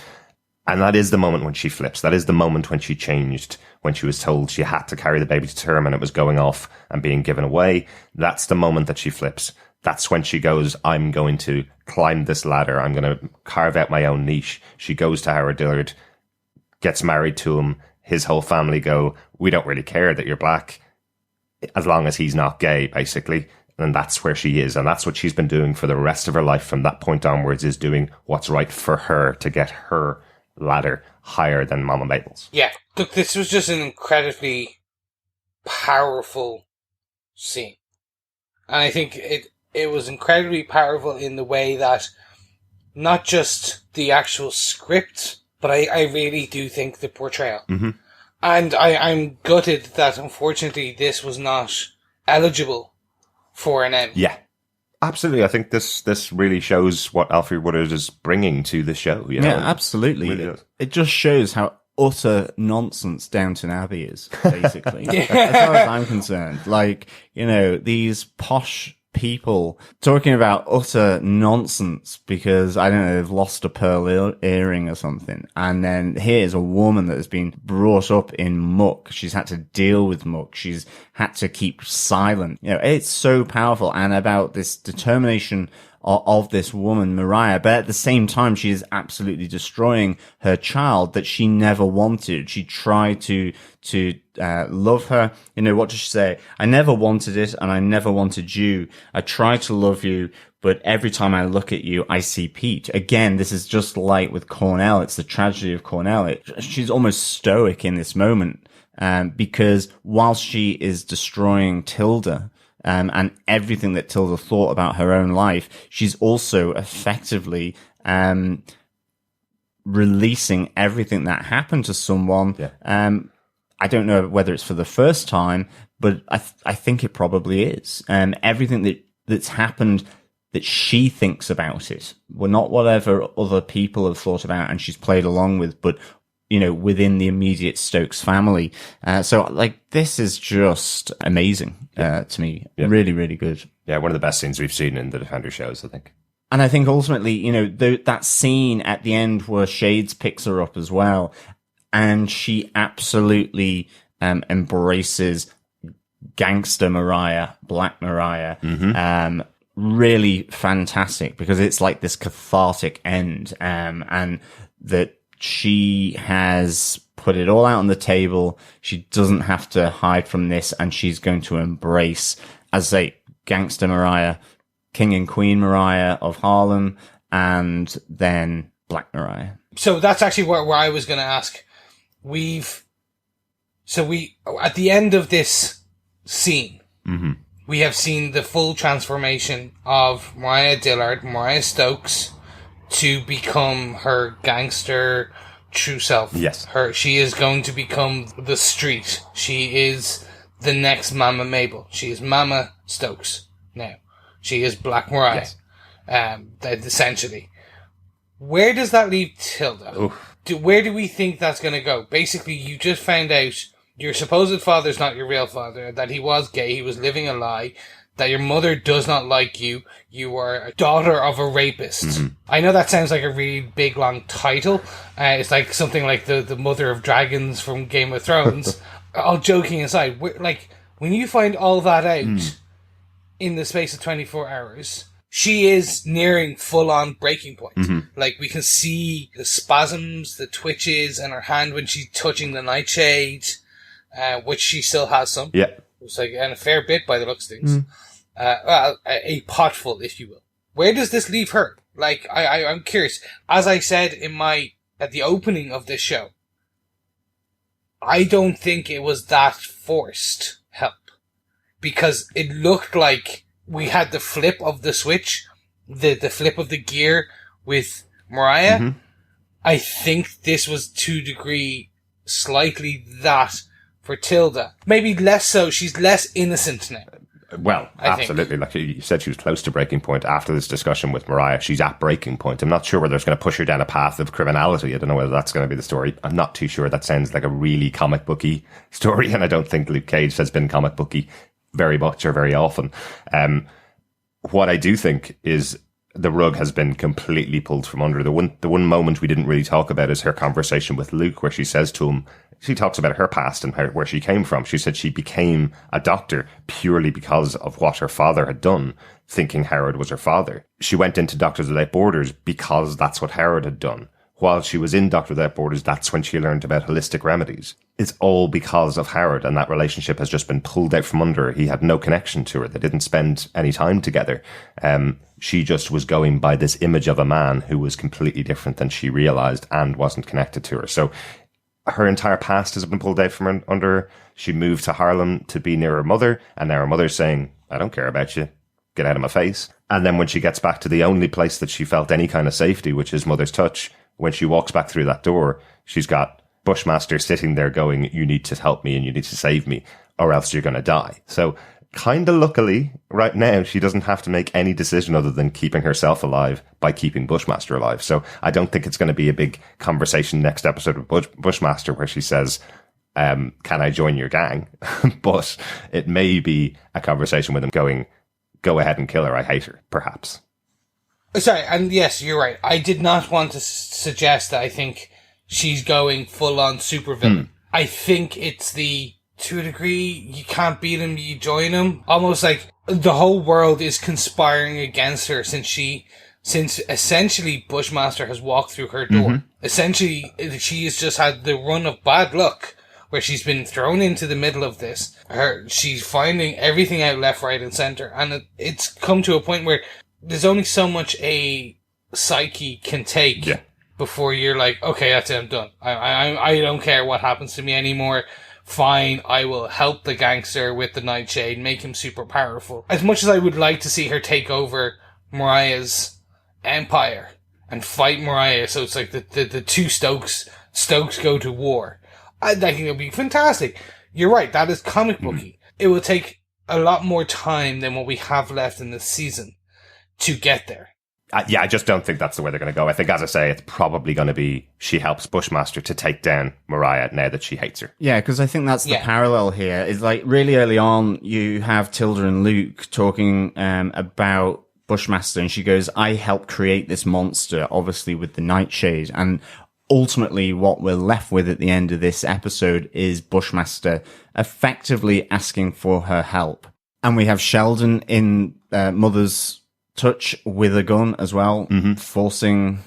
And that is the moment when she flips. That is the moment when she changed, when she was told she had to carry the baby to term and it was going off and being given away. That's the moment that she flips. That's when she goes, I'm going to climb this ladder. I'm going to carve out my own niche. She goes to Howard Dillard, gets married to him. His whole family go, we don't really care that you're black as long as he's not gay, basically. And that's where she is. And that's what she's been doing for the rest of her life from that point onwards, is doing what's right for her to get her ladder higher than Mama Mabel's. Yeah. Look, this was just an incredibly powerful scene. And I think it was incredibly powerful in the way that not just the actual script, but I really do think the portrayal. Mm-hmm. And I'm gutted that unfortunately this was not eligible for an Emmy. Yeah. Absolutely. I think this really shows what Alfre Woodard is bringing to the show. You know? Yeah, absolutely. Really does. It just shows how utter nonsense Downton Abbey is, basically. As far as I'm concerned. Like, you know, these posh people talking about utter nonsense because, I don't know, they've lost a pearl earring or something. And then here's a woman that has been brought up in muck. She's had to deal with muck. She's had to keep silent. You know, it's so powerful, and about this determination of this woman, Mariah, but at the same time, she is absolutely destroying her child that she never wanted. She tried to love her. You know, what does she say? I never wanted it, and I never wanted you. I tried to love you, but every time I look at you, I see Pete. Again, this is just like with Cornell. It's the tragedy of Cornell. She's almost stoic in this moment, because whilst she is destroying Tilda, and everything that Tilda thought about her own life, she's also effectively releasing everything that happened to someone. Yeah. I don't know whether it's for the first time, but I think it probably is. Everything that's happened that she thinks about it, well, not whatever other people have thought about and she's played along with, but you know, within the immediate Stokes family. So, like, this is just amazing to me. Yeah. Really, really good. Yeah, one of the best scenes we've seen in the Defender shows, I think. And I think ultimately, you know, that scene at the end where Shades picks her up as well, and she absolutely embraces gangster Mariah, Black Mariah. Mm-hmm. Really fantastic, because it's like this cathartic end, and that she has put it all out on the table. She doesn't have to hide from this, and she's going to embrace, as I say, gangster Mariah, King and Queen Mariah of Harlem, and then Black Mariah. So that's actually where I was going to ask. We at the end of this scene, mm-hmm. we have seen the full transformation of Mariah Dillard, Mariah Stokes, to become her gangster true self. Yes. She is going to become the street. She is the next Mama Mabel. She is Mama Stokes now. She is Black Mariah. Yes. Essentially. Where does that leave Tilda? Where do we think that's going to go? Basically, you just found out your supposed father's not your real father, that he was gay, he was living a lie, that your mother does not like you, you are a daughter of a rapist. Mm-hmm. I know that sounds like a really big, long title. It's like something like the Mother of Dragons from Game of Thrones. All joking aside, like, when you find all that out in the space of 24 hours, she is nearing full-on breaking point. Mm-hmm. Like, we can see the spasms, the twitches in her hand when she's touching the nightshade, which she still has some. Yeah. It's like, and a fair bit by the looks of things. Well, a potful, if you will. Where does this leave her? Like, I'm curious. As I said at the opening of this show, I don't think it was that forced help. Because it looked like we had the flip of the switch, the flip of the gear with Mariah. Mm-hmm. I think this was to a degree slightly that for Tilda. Maybe less so. She's less innocent now. Well, absolutely. Like you said, she was close to breaking point after this discussion with Mariah. She's at breaking point. I'm not sure whether it's going to push her down a path of criminality. I don't know whether that's going to be the story. I'm not too sure. That sounds like a really comic booky story, and I don't think Luke Cage has been comic booky very much or very often. What I do think is the rug has been completely pulled from under. The one moment we didn't really talk about is her conversation with Luke, where she says to him, she talks about her past and where she came from. She said she became a doctor purely because of what her father had done, thinking Howard was her father. She went into Doctors Without Borders because that's what Howard had done. While she was in Doctors Without Borders, that's when she learned about holistic remedies. It's all because of Howard, and that relationship has just been pulled out from under her. He had no connection to her. They didn't spend any time together. She just was going by this image of a man who was completely different than she realized and wasn't connected to her. So her entire past has been pulled out from under her. She moved to Harlem to be near her mother, and now her mother's saying, I don't care about you. Get out of my face. And then when she gets back to the only place that she felt any kind of safety, which is mother's touch, when she walks back through that door, she's got Bushmaster sitting there going, you need to help me and you need to save me or else you're going to die. So kind of luckily right now, she doesn't have to make any decision other than keeping herself alive by keeping Bushmaster alive. So I don't think it's going to be a big conversation next episode of Bushmaster where she says, can I join your gang? But it may be a conversation with him going, go ahead and kill her. I hate her, perhaps. Sorry, and yes, you're right. I did not want to suggest that I think she's going full-on supervillain. I think it's to a degree, you can't beat him, you join him. Almost like the whole world is conspiring against her since essentially Bushmaster has walked through her door. Essentially, she has just had the run of bad luck where she's been thrown into the middle of this. She's finding everything out left, right, and center. And it's come to a point where there's only so much a psyche can take before you're like, okay, that's it, I'm done. I don't care what happens to me anymore. Fine, I will help the gangster with the Nightshade, make him super powerful. As much as I would like to see her take over Mariah's empire and fight Mariah, so it's like the two Stokes go to war. I think it'll be fantastic. You're right, that is comic booky. It will take a lot more time than what we have left in this season to get there. I just don't think that's the way they're going to go. I think, as I say, it's probably going to be she helps Bushmaster to take down Mariah now that she hates her. Yeah, because I think that's the parallel here. Is like really early on, you have Tilda and Luke talking about Bushmaster, and she goes, I helped create this monster, obviously with the Nightshade. And ultimately, what we're left with at the end of this episode is Bushmaster effectively asking for her help. And we have Sheldon in Mother's touch with a gun as well, forcing,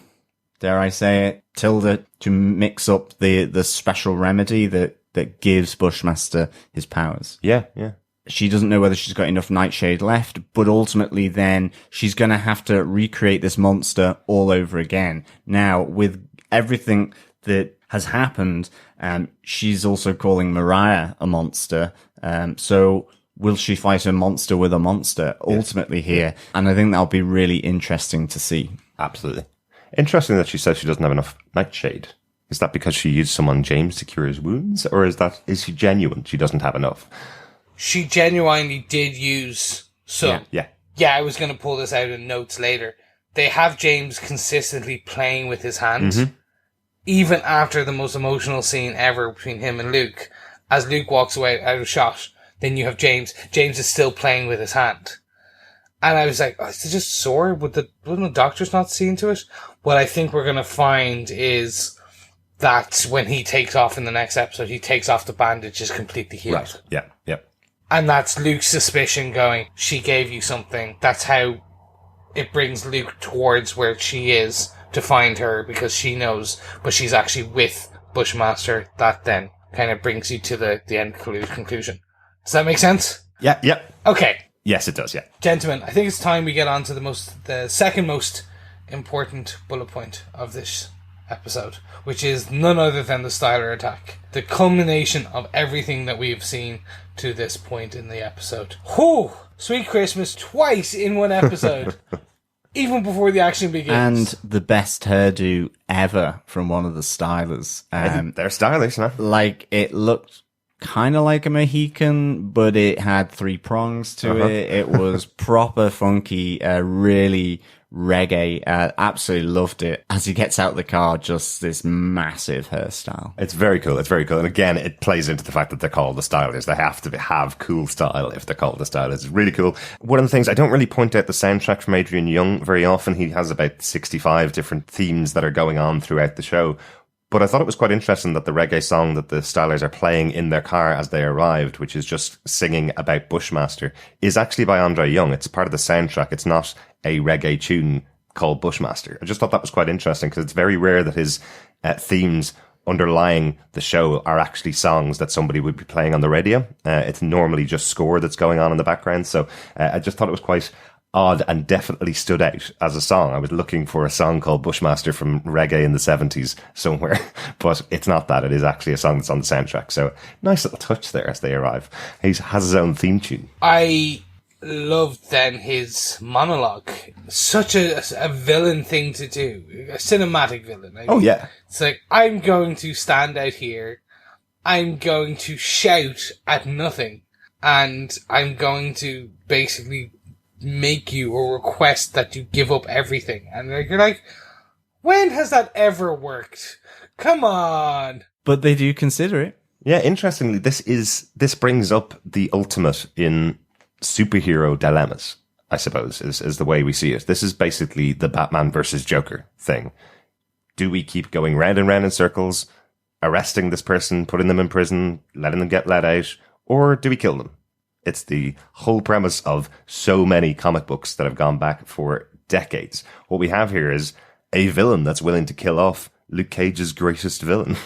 dare I say it, Tilda to mix up the special remedy that gives Bushmaster his powers. Yeah. She doesn't know whether she's got enough Nightshade left, but ultimately then she's going to have to recreate this monster all over again. Now, with everything that has happened, she's also calling Mariah a monster. So will she fight a monster with a monster ultimately here? And I think that'll be really interesting to see. Absolutely. Interesting that she says she doesn't have enough Nightshade. Is that because she used some on James to cure his wounds? Or is she genuine? She doesn't have enough. She genuinely did use some. Yeah. Yeah, I was going to pull this out in notes later. They have James consistently playing with his hand. Even after the most emotional scene ever between him and Luke. As Luke walks away out of shot, then you have James. James is still playing with his hand. And I was like, oh, is it just sore? Wouldn't the doctors not see into it? What I think we're going to find is that when he takes off in the next episode, he takes off the bandage, is completely healed. Right. Yeah. And that's Luke's suspicion going, she gave you something. That's how it brings Luke towards where she is to find her, because she knows, but she's actually with Bushmaster. That then kind of brings you to the end conclusion. Does that make sense? Yeah. Okay. Yes, it does, yeah. Gentlemen, I think it's time we get on to the second most important bullet point of this episode, which is none other than the Styler attack. The culmination of everything that we've seen to this point in the episode. Whew! Sweet Christmas twice in one episode. Even before the action begins. And the best hairdo ever from one of the Stylers. They're stylish, no? Like, it looked kind of like a Mohican, but it had three prongs to it. It was proper funky, really reggae. Absolutely loved it. As he gets out of the car, just this massive hairstyle. It's very cool. And again, it plays into the fact that they're called the Stylers. They have to have cool style if they're called the Stylers. It's really cool. One of the things, I don't really point out the soundtrack from Adrian Young very often. He has about 65 different themes that are going on throughout the show. But I thought it was quite interesting that the reggae song that the Stylers are playing in their car as they arrived, which is just singing about Bushmaster, is actually by Andre Young. It's part of the soundtrack. It's not a reggae tune called Bushmaster. I just thought that was quite interesting because it's very rare that his themes underlying the show are actually songs that somebody would be playing on the radio. It's normally just score that's going on in the background. So I just thought it was quite odd and definitely stood out as a song. I was looking for a song called Bushmaster from reggae in the 70s somewhere, but it's not that. It is actually a song that's on the soundtrack. So nice little touch there as they arrive. He has his own theme tune. I loved then his monologue. Such a villain thing to do. A cinematic villain. Oh, yeah. It's like, I'm going to stand out here. I'm going to shout at nothing. And I'm going to basically make you or request that you give up everything. And you're like, when has that ever worked? Come on. But they do consider it. Yeah, interestingly, this brings up the ultimate in superhero dilemmas, I suppose, is the way we see it. This is basically the Batman versus Joker thing. Do we keep going round and round in circles, arresting this person, putting them in prison, letting them get let out, or do we kill them? It's the whole premise of so many comic books that have gone back for decades. What we have here is a villain that's willing to kill off Luke Cage's greatest villain.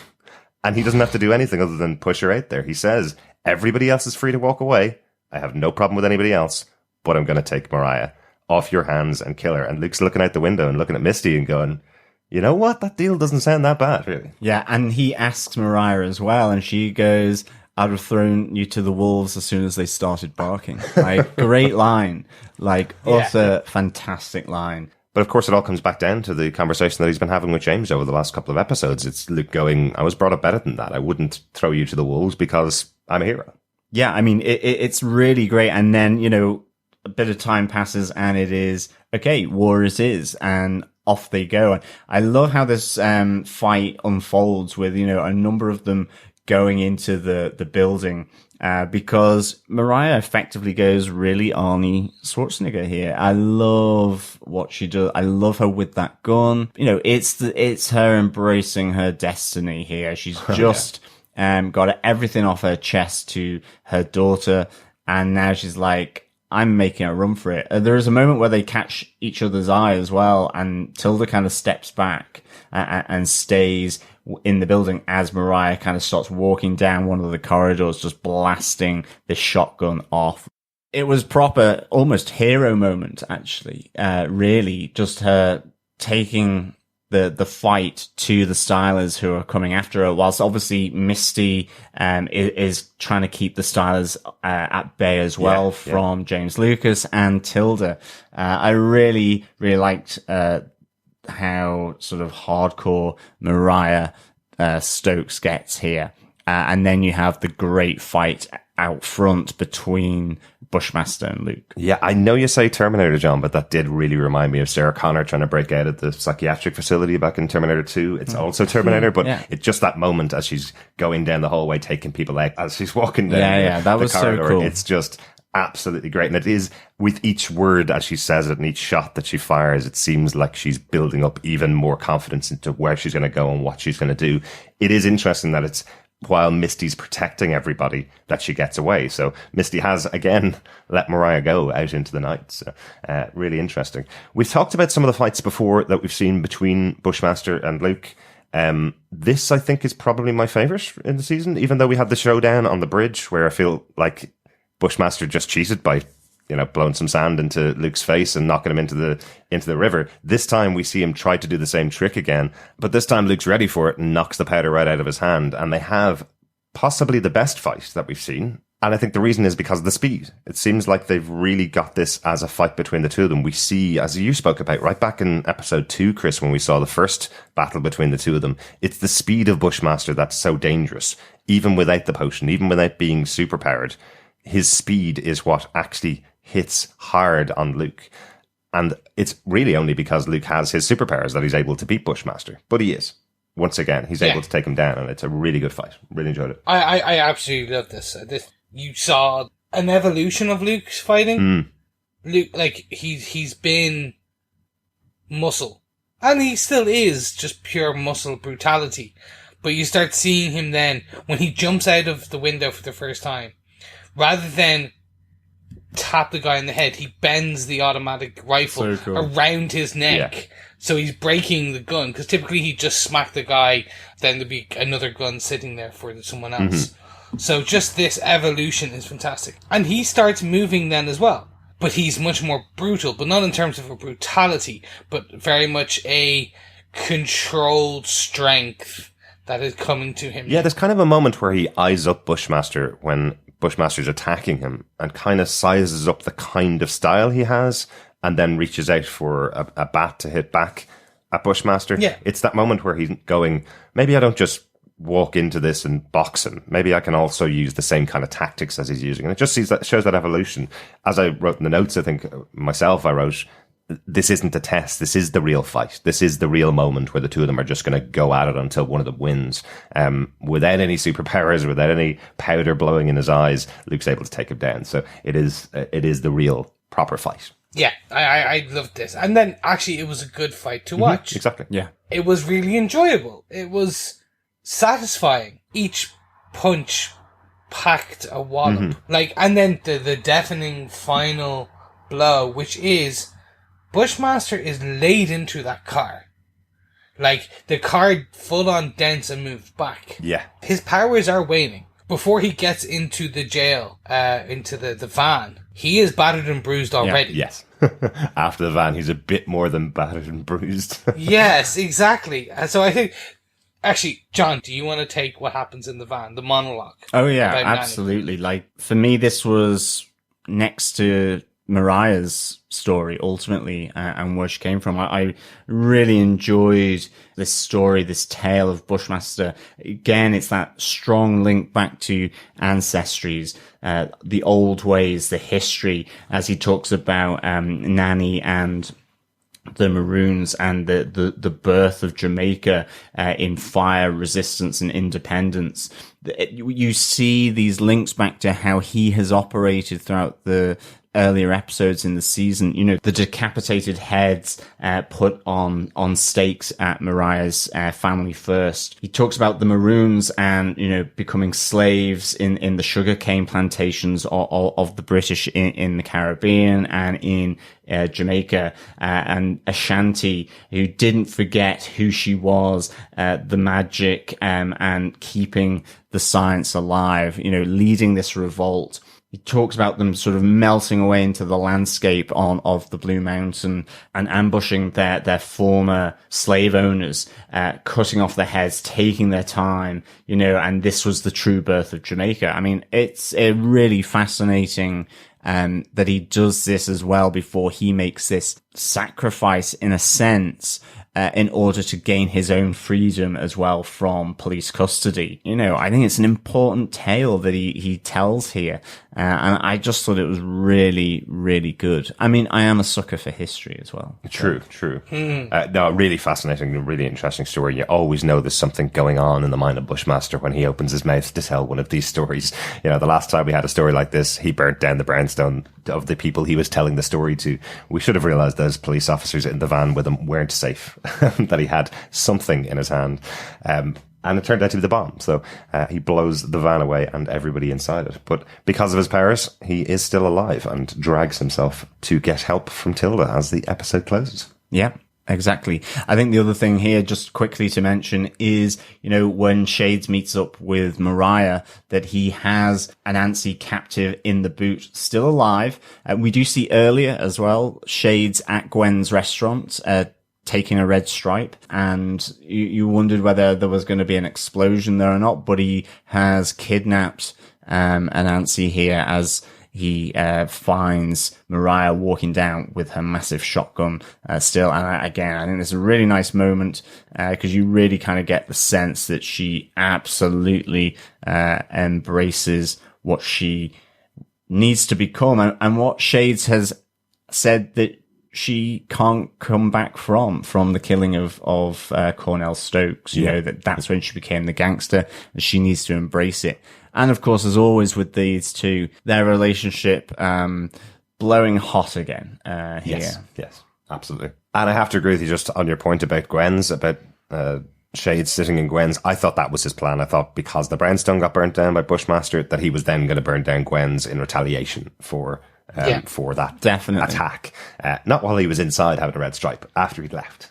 And he doesn't have to do anything other than push her out there. He says, everybody else is free to walk away. I have no problem with anybody else, but I'm going to take Mariah off your hands and kill her. And Luke's looking out the window and looking at Misty and going, you know what? That deal doesn't sound that bad, really. Yeah, and he asks Mariah as well, and she goes, I'd have thrown you to the wolves as soon as they started barking. Like, great line. Like, utter fantastic line. But of course, it all comes back down to the conversation that he's been having with James over the last couple of episodes. It's Luke going, I was brought up better than that. I wouldn't throw you to the wolves because I'm a hero. Yeah, I mean, it's really great. And then, you know, a bit of time passes and it is, okay, war it is. And off they go. And I love how this fight unfolds with, you know, a number of them going into the building, because Mariah effectively goes really Arnie Schwarzenegger here. I love what she does. I love her with that gun. You know, it's her embracing her destiny here. She's just, got everything off her chest to her daughter. And now she's like, I'm making a run for it. There is a moment where they catch each other's eye as well. And Tilda kind of steps back and stays in the building as Mariah kind of starts walking down one of the corridors, just blasting the shotgun off. It was proper, almost hero moment, actually. Really, just her taking the fight to the Stylers who are coming after her, whilst obviously Misty is trying to keep the Stylers at bay as well from James Lucas and Tilda. I really, really liked how sort of hardcore Mariah Stokes gets here. And then you have the great fight out front between Bushmaster and Luke. Yeah, I know you say Terminator, John, but that did really remind me of Sarah Connor trying to break out of the psychiatric facility back in Terminator 2. It's also Terminator, but it's just that moment as she's going down the hallway, taking people out, as she's walking down that was corridor. so cool. It's just absolutely great. And it is, with each word as she says it and each shot that she fires, it seems like she's building up even more confidence into where she's going to go and what she's going to do. It is interesting that it's while Misty's protecting everybody that she gets away. So Misty has, again, let Mariah go out into the night. So, really interesting. We've talked about some of the fights before that we've seen between Bushmaster and Luke. This, I think, is probably my favourite in the season, even though we had the showdown on the bridge where I feel like Bushmaster just cheated by, you know, blowing some sand into Luke's face and knocking him into the river. This time we see him try to do the same trick again, but this time Luke's ready for it and knocks the powder right out of his hand. And they have possibly the best fight that we've seen. And I think the reason is because of the speed. It seems like they've really got this as a fight between the two of them. We see, as you spoke about right back in episode 2, Chris, when we saw the first battle between the two of them, it's the speed of Bushmaster that's so dangerous. Even without the potion, even without being superpowered, his speed is what actually hits hard on Luke. And it's really only because Luke has his superpowers that he's able to beat Bushmaster. But he is. Once again, he's able to take him down, and it's a really good fight. Really enjoyed it. I absolutely love this. You saw an evolution of Luke's fighting. Luke, like, he's been muscle. And he still is just pure muscle brutality. But you start seeing him then, when he jumps out of the window for the first time, rather than tap the guy in the head, he bends the automatic rifle around his neck. Yeah. So he's breaking the gun, because typically he'd just smack the guy, then there'd be another gun sitting there for someone else. So just this evolution is fantastic. And he starts moving then as well. but he's much more brutal, but not in terms of a brutality, but very much a controlled strength that is coming to him. Yeah, there's kind of a moment where he eyes up Bushmaster when Bushmaster's attacking him and kind of sizes up the kind of style he has and then reaches out for a bat to hit back at Bushmaster. Yeah. It's that moment where he's going, maybe I don't just walk into this and box him. Maybe I can also use the same kind of tactics as he's using. And it just shows that evolution. As I wrote in the notes, I think myself, I wrote, this isn't a test. This is the real fight. This is the real moment where the two of them are just going to go at it until one of them wins. Without any superpowers, without any powder blowing in his eyes, Luke's able to take him down. So it is the real proper fight. Yeah, I loved this. And then, actually, it was a good fight to watch. Exactly. Yeah. It was really enjoyable. It was satisfying. Each punch packed a wallop. And then the deafening final blow, which is Bushmaster is laid into that car. Like, the car full on dents and moved back. Yeah. His powers are waning. Before he gets into the jail, into the van, he is battered and bruised already. Yes. After the van, he's a bit more than battered and bruised. Yes, exactly. And so I think, actually, John, do you want to take what happens in the van, the monologue? Oh yeah, about Nanny? absolutely. Like, for me, this was next to Mariah's story ultimately, and where she came from. I really enjoyed this story, this tale of Bushmaster. Again, it's that strong link back to ancestries, the old ways, the history, as he talks about Nanny and the Maroons and the birth of Jamaica in fire, resistance, and independence. You see these links back to how he has operated throughout the earlier episodes in the season. You know, the decapitated heads put on stakes at Mariah's family first. He talks about the Maroons and, you know, becoming slaves in the sugarcane plantations of the British in the Caribbean and in Jamaica, and Ashanti, who didn't forget who she was, the magic, and keeping the science alive, you know, leading this revolt. He talks about them sort of melting away into the landscape of the Blue Mountain and ambushing their former slave owners, cutting off their heads, taking their time, you know, and this was the true birth of Jamaica. I mean, it's a really fascinating that he does this as well before he makes this sacrifice, in a sense, in order to gain his own freedom as well from police custody. You know, I think it's an important tale that he tells here. And I just thought it was really, really good. I mean, I am a sucker for history as well. True. No, really fascinating and really interesting story. You always know there's something going on in the mind of Bushmaster when he opens his mouth to tell one of these stories. You know, the last time we had a story like this, he burnt down the brownstone of the people he was telling the story to. We should have realized those police officers in the van with him weren't safe, that he had something in his hand. And it turned out to be the bomb. So he blows the van away and everybody inside it. But because of his powers, he is still alive and drags himself to get help from Tilda as the episode closes. Yeah, exactly. I think the other thing here, just quickly to mention, is, you know, when Shades meets up with Mariah, that he has Anansi captive in the boot, still alive. We do see earlier as well, Shades at Gwen's restaurant, taking a red stripe, and you wondered whether there was going to be an explosion there or not, but he has kidnapped Anansi here as he finds Mariah walking down with her massive shotgun still. And again, I think there's a really nice moment because you really kind of get the sense that she absolutely embraces what she needs to become, and what Shades has said that she can't come back from the killing of Cornell Stokes. You know, that's when she became the gangster, and she needs to embrace it. And of course, as always with these two, their relationship blowing hot again here. Yes, absolutely. And I have to agree with you just on your point about Gwen's, about Shades sitting in Gwen's. I thought that was his plan. I thought because the brownstone got burnt down by Bushmaster, that he was then going to burn down Gwen's in retaliation for that Definitely. attack. Not while he was inside having a red stripe, after he'd left.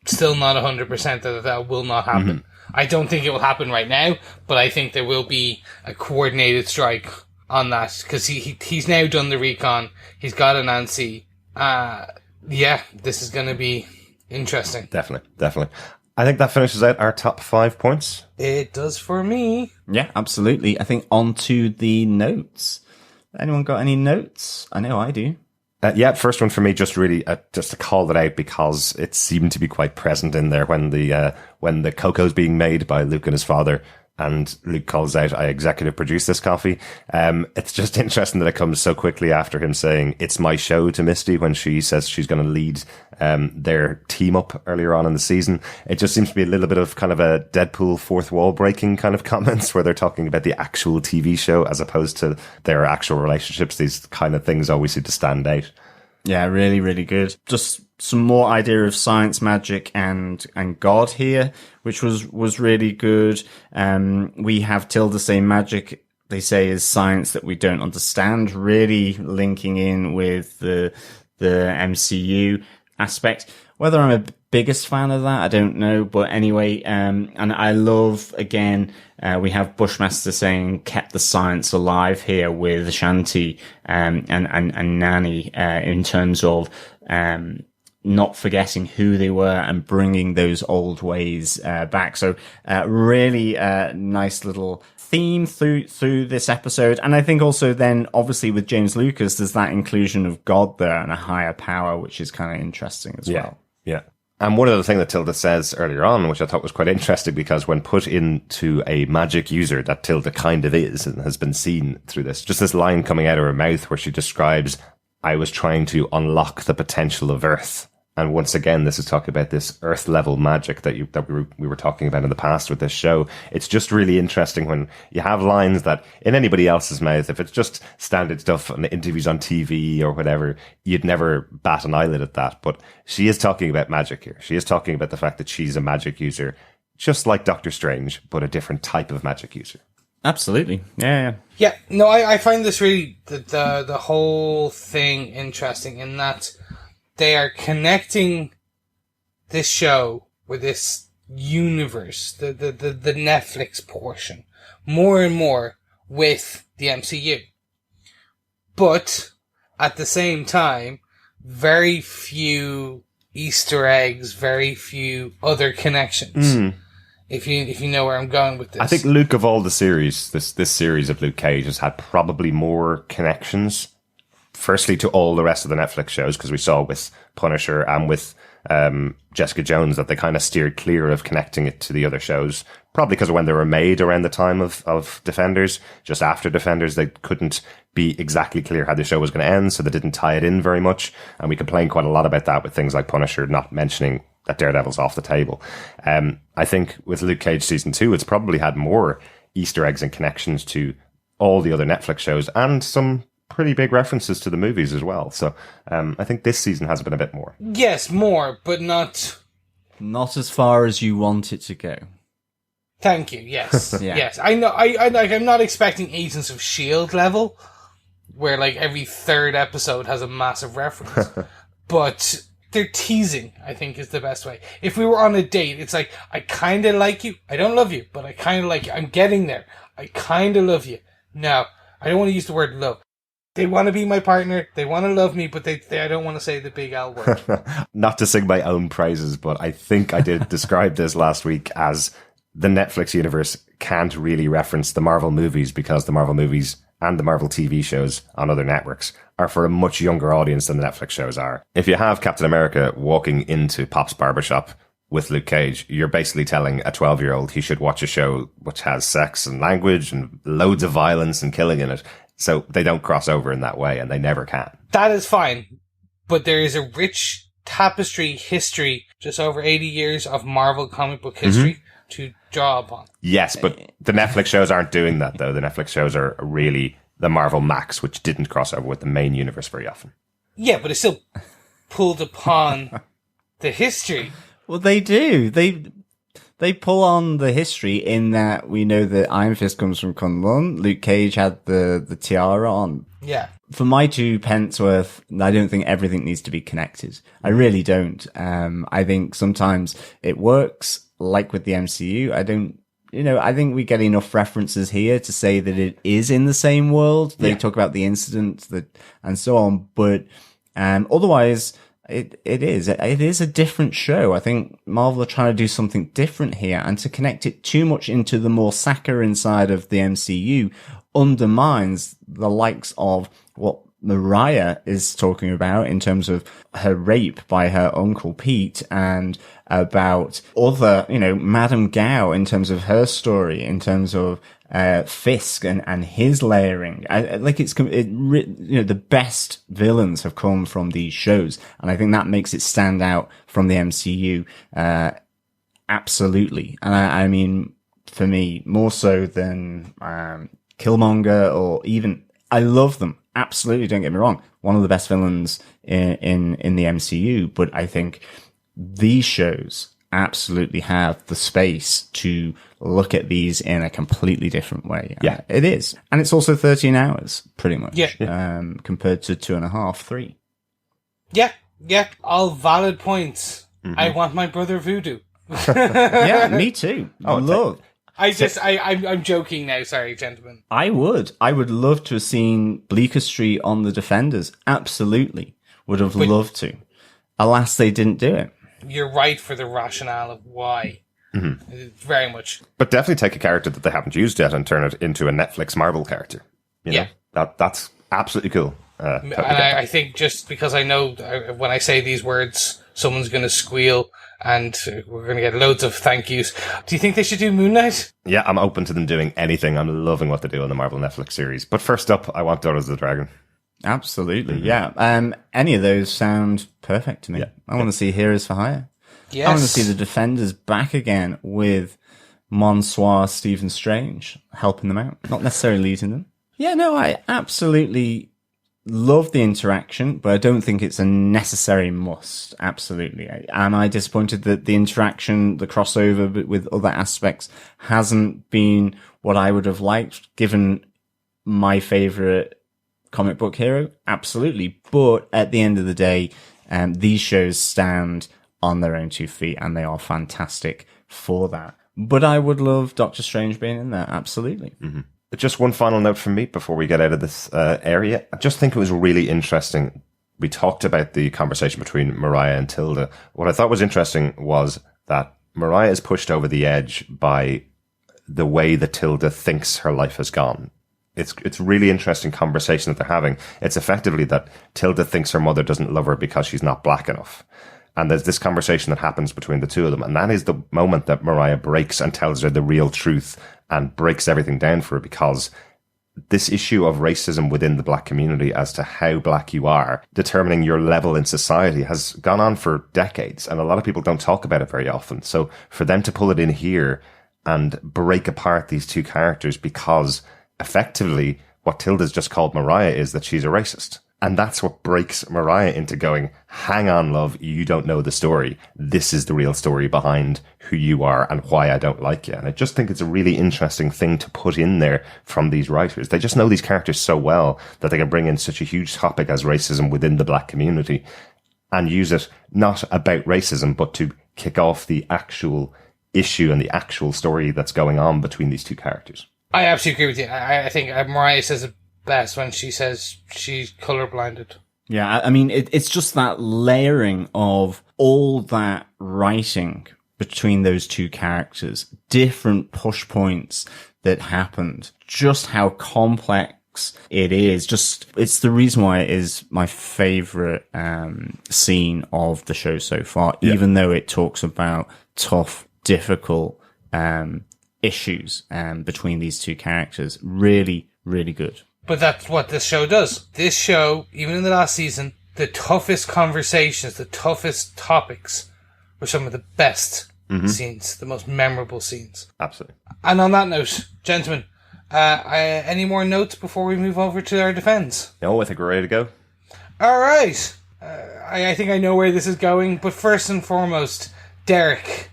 Still not 100% that will not happen. I don't think it will happen right now, but I think there will be a coordinated strike on that, because he's now done the recon. He's got an Nancy. Yeah, this is going to be interesting. Definitely. I think that finishes out our top 5 points. It does for me. Yeah, absolutely. I think on to the notes. Anyone got any notes? I know I do. Yeah, first one for me, just really just to call it out because it seemed to be quite present in there when the cocoa's being made by Luke and his father, and Luke calls out, "I executive produced this coffee." It's just interesting that it comes so quickly after him saying, "It's my show" to Misty when she says she's going to lead their team up earlier on in the season. It just seems to be a little bit of kind of a Deadpool fourth wall breaking kind of comments where they're talking about the actual TV show as opposed to their actual relationships. These kind of things always seem to stand out. Yeah, really, really good. Just some more idea of science, magic, and God here, which was really good. We have Tilda say magic, they say, is science that we don't understand, really linking in with the MCU aspect. Whether I'm a biggest fan of that, I don't know. But anyway, and I love, again, we have Bushmaster saying kept the science alive here with Shanti, and Nani, in terms of, not forgetting who they were and bringing those old ways, back. So, really, nice little theme through this episode. And I think also then, obviously with James Lucas, there's that inclusion of God there and a higher power, which is kind of interesting as well. Yeah. And one other thing that Tilda says earlier on, which I thought was quite interesting, because when put into a magic user that Tilda kind of is and has been seen through this, just this line coming out of her mouth where she describes, "I was trying to unlock the potential of Earth." And once again, this is talking about this Earth level magic that we were talking about in the past with this show. It's just really interesting when you have lines that in anybody else's mouth, if it's just standard stuff and interviews on TV or whatever, you'd never bat an eyelid at that. But she is talking about magic here. She is talking about the fact that she's a magic user, just like Doctor Strange, but a different type of magic user. Absolutely. Yeah. Yeah, no, I find this really, the whole thing interesting in that they are connecting this show with this universe, the Netflix portion, more and more with the MCU. But at the same time, very few Easter eggs, very few other connections. If you know where I'm going with this. I think Luke, of all the series, this series of Luke Cage has had probably more connections. Firstly, to all the rest of the Netflix shows, because we saw with Punisher and with Jessica Jones that they kind of steered clear of connecting it to the other shows. Probably because of when they were made around the time of Defenders. Just after Defenders, they couldn't be exactly clear how the show was going to end, so they didn't tie it in very much. And we complained quite a lot about that with things like Punisher not mentioning that Daredevil's off the table. I think with Luke Cage Season 2, it's probably had more Easter eggs and connections to all the other Netflix shows and some pretty big references to the movies as well. So I think this season has been a bit more. Yes, more, but not as far as you want it to go. Thank you. Yes. Yeah. Yes. I know. I'm not expecting Agents of S.H.I.E.L.D. level, where like every third episode has a massive reference. But they're teasing, I think, is the best way. If we were on a date, it's like, I kind of like you. I don't love you, but I kind of like you. I'm getting there. I kind of love you. No, I don't want to use the word love. They want to be my partner. They want to love me, but I don't want to say the big L word. Not to sing my own praises, but I think I did describe this last week as the Netflix universe can't really reference the Marvel movies because the Marvel movies and the Marvel TV shows on other networks are for a much younger audience than the Netflix shows are. If you have Captain America walking into Pop's barbershop with Luke Cage, you're basically telling a 12-year-old he should watch a show which has sex and language and loads of violence and killing in it. So they don't cross over in that way, and they never can. That is fine. But there is a rich tapestry history, just over 80 years of Marvel comic book history to draw upon. Yes, but the Netflix shows aren't doing that, though. The Netflix shows are really the Marvel Max, which didn't cross over with the main universe very often. Yeah, but it's still pulled upon the history. Well, they do. They pull on the history in that we know that Iron Fist comes from Kunlun. Luke Cage had the tiara on. Yeah. For my 2 pence worth, I don't think everything needs to be connected. I really don't. I think sometimes it works, like with the MCU. I think we get enough references here to say that it is in the same world. They talk about the incident and so on, but otherwise, it is a different show. I think Marvel are trying to do something different here, and to connect it too much into the more saccharine side of the MCU undermines the likes of what Mariah is talking about in terms of her rape by her uncle Pete, and about other, Madame Gao in terms of her story, in terms of Fisk and his layering. The best villains have come from these shows, and I think that makes it stand out from the MCU, absolutely. And I mean, for me, more so than Killmonger, or even, I love them. Absolutely, don't get me wrong. One of the best villains in the MCU, but I think these shows absolutely have the space to look at these in a completely different way. Yeah, it is. And it's also 13 hours, pretty much. Yeah. Compared to 2.5, 3. Yeah. All valid points. I want my brother Voodoo. Yeah, me too. Love. I'm joking now. Sorry, gentlemen. I would love to have seen Bleecker Street on the Defenders. Absolutely. Would have loved to. Alas, they didn't do it. You're right for the rationale of why. Mm-hmm. Very much. But definitely take a character that they haven't used yet and turn it into a Netflix Marvel character. You know? That's absolutely cool. I think just because I know when I say these words, someone's going to squeal and we're going to get loads of thank yous. Do you think they should do Moon Knight? Yeah, I'm open to them doing anything. I'm loving what they do on the Marvel Netflix series. But first up, I want Daughters of the Dragon. Absolutely, yeah. Any of those sound perfect to me. Yeah. I want to see Heroes for Hire. Yes. I want to see the Defenders back again with Monsieur Stephen Strange helping them out, not necessarily leading them. Yeah, no, I absolutely love the interaction, but I don't think it's a necessary must. Absolutely. Am I disappointed that the interaction, the crossover with other aspects hasn't been what I would have liked, given my favorite comic book hero? Absolutely. But at the end of the day, these shows stand on their own 2 feet, and they are fantastic for that. But I would love Doctor Strange being in there. Absolutely. Mm-hmm. Just one final note from me before we get out of this area. I just think it was really interesting. We talked about the conversation between Mariah and Tilda. What I thought was interesting was that Mariah is pushed over the edge by the way that Tilda thinks her life has gone. It's really interesting conversation that they're having. It's effectively that Tilda thinks her mother doesn't love her because she's not black enough. And there's this conversation that happens between the two of them. And that is the moment that Mariah breaks and tells her the real truth and breaks everything down for her, because this issue of racism within the black community as to how black you are, determining your level in society, has gone on for decades. And a lot of people don't talk about it very often. So for them to pull it in here and break apart these two characters, because effectively what Tilda's just called Mariah is that she's a racist. And that's what breaks Mariah into going, hang on, love, you don't know the story. This is the real story behind who you are and why I don't like you. And I just think it's a really interesting thing to put in there from these writers. They just know these characters so well that they can bring in such a huge topic as racism within the black community and use it not about racism, but to kick off the actual issue and the actual story that's going on between these two characters. I absolutely agree with you. I think Mariah says it best when she says she's colorblinded. Yeah, I mean, it's just that layering of all that writing between those two characters, different push points that happened, just how complex it is. Just, it's the reason why it is my favorite scene of the show so far, even though it talks about tough, difficult issues between these two characters. Really, really good. But that's what this show does. This show, even in the last season, the toughest conversations, the toughest topics were some of the best scenes, the most memorable scenes. Absolutely. And on that note, gentlemen, any more notes before we move over to our defense? No, I think we're ready to go. All right. I think I know where this is going, but first and foremost, Derek,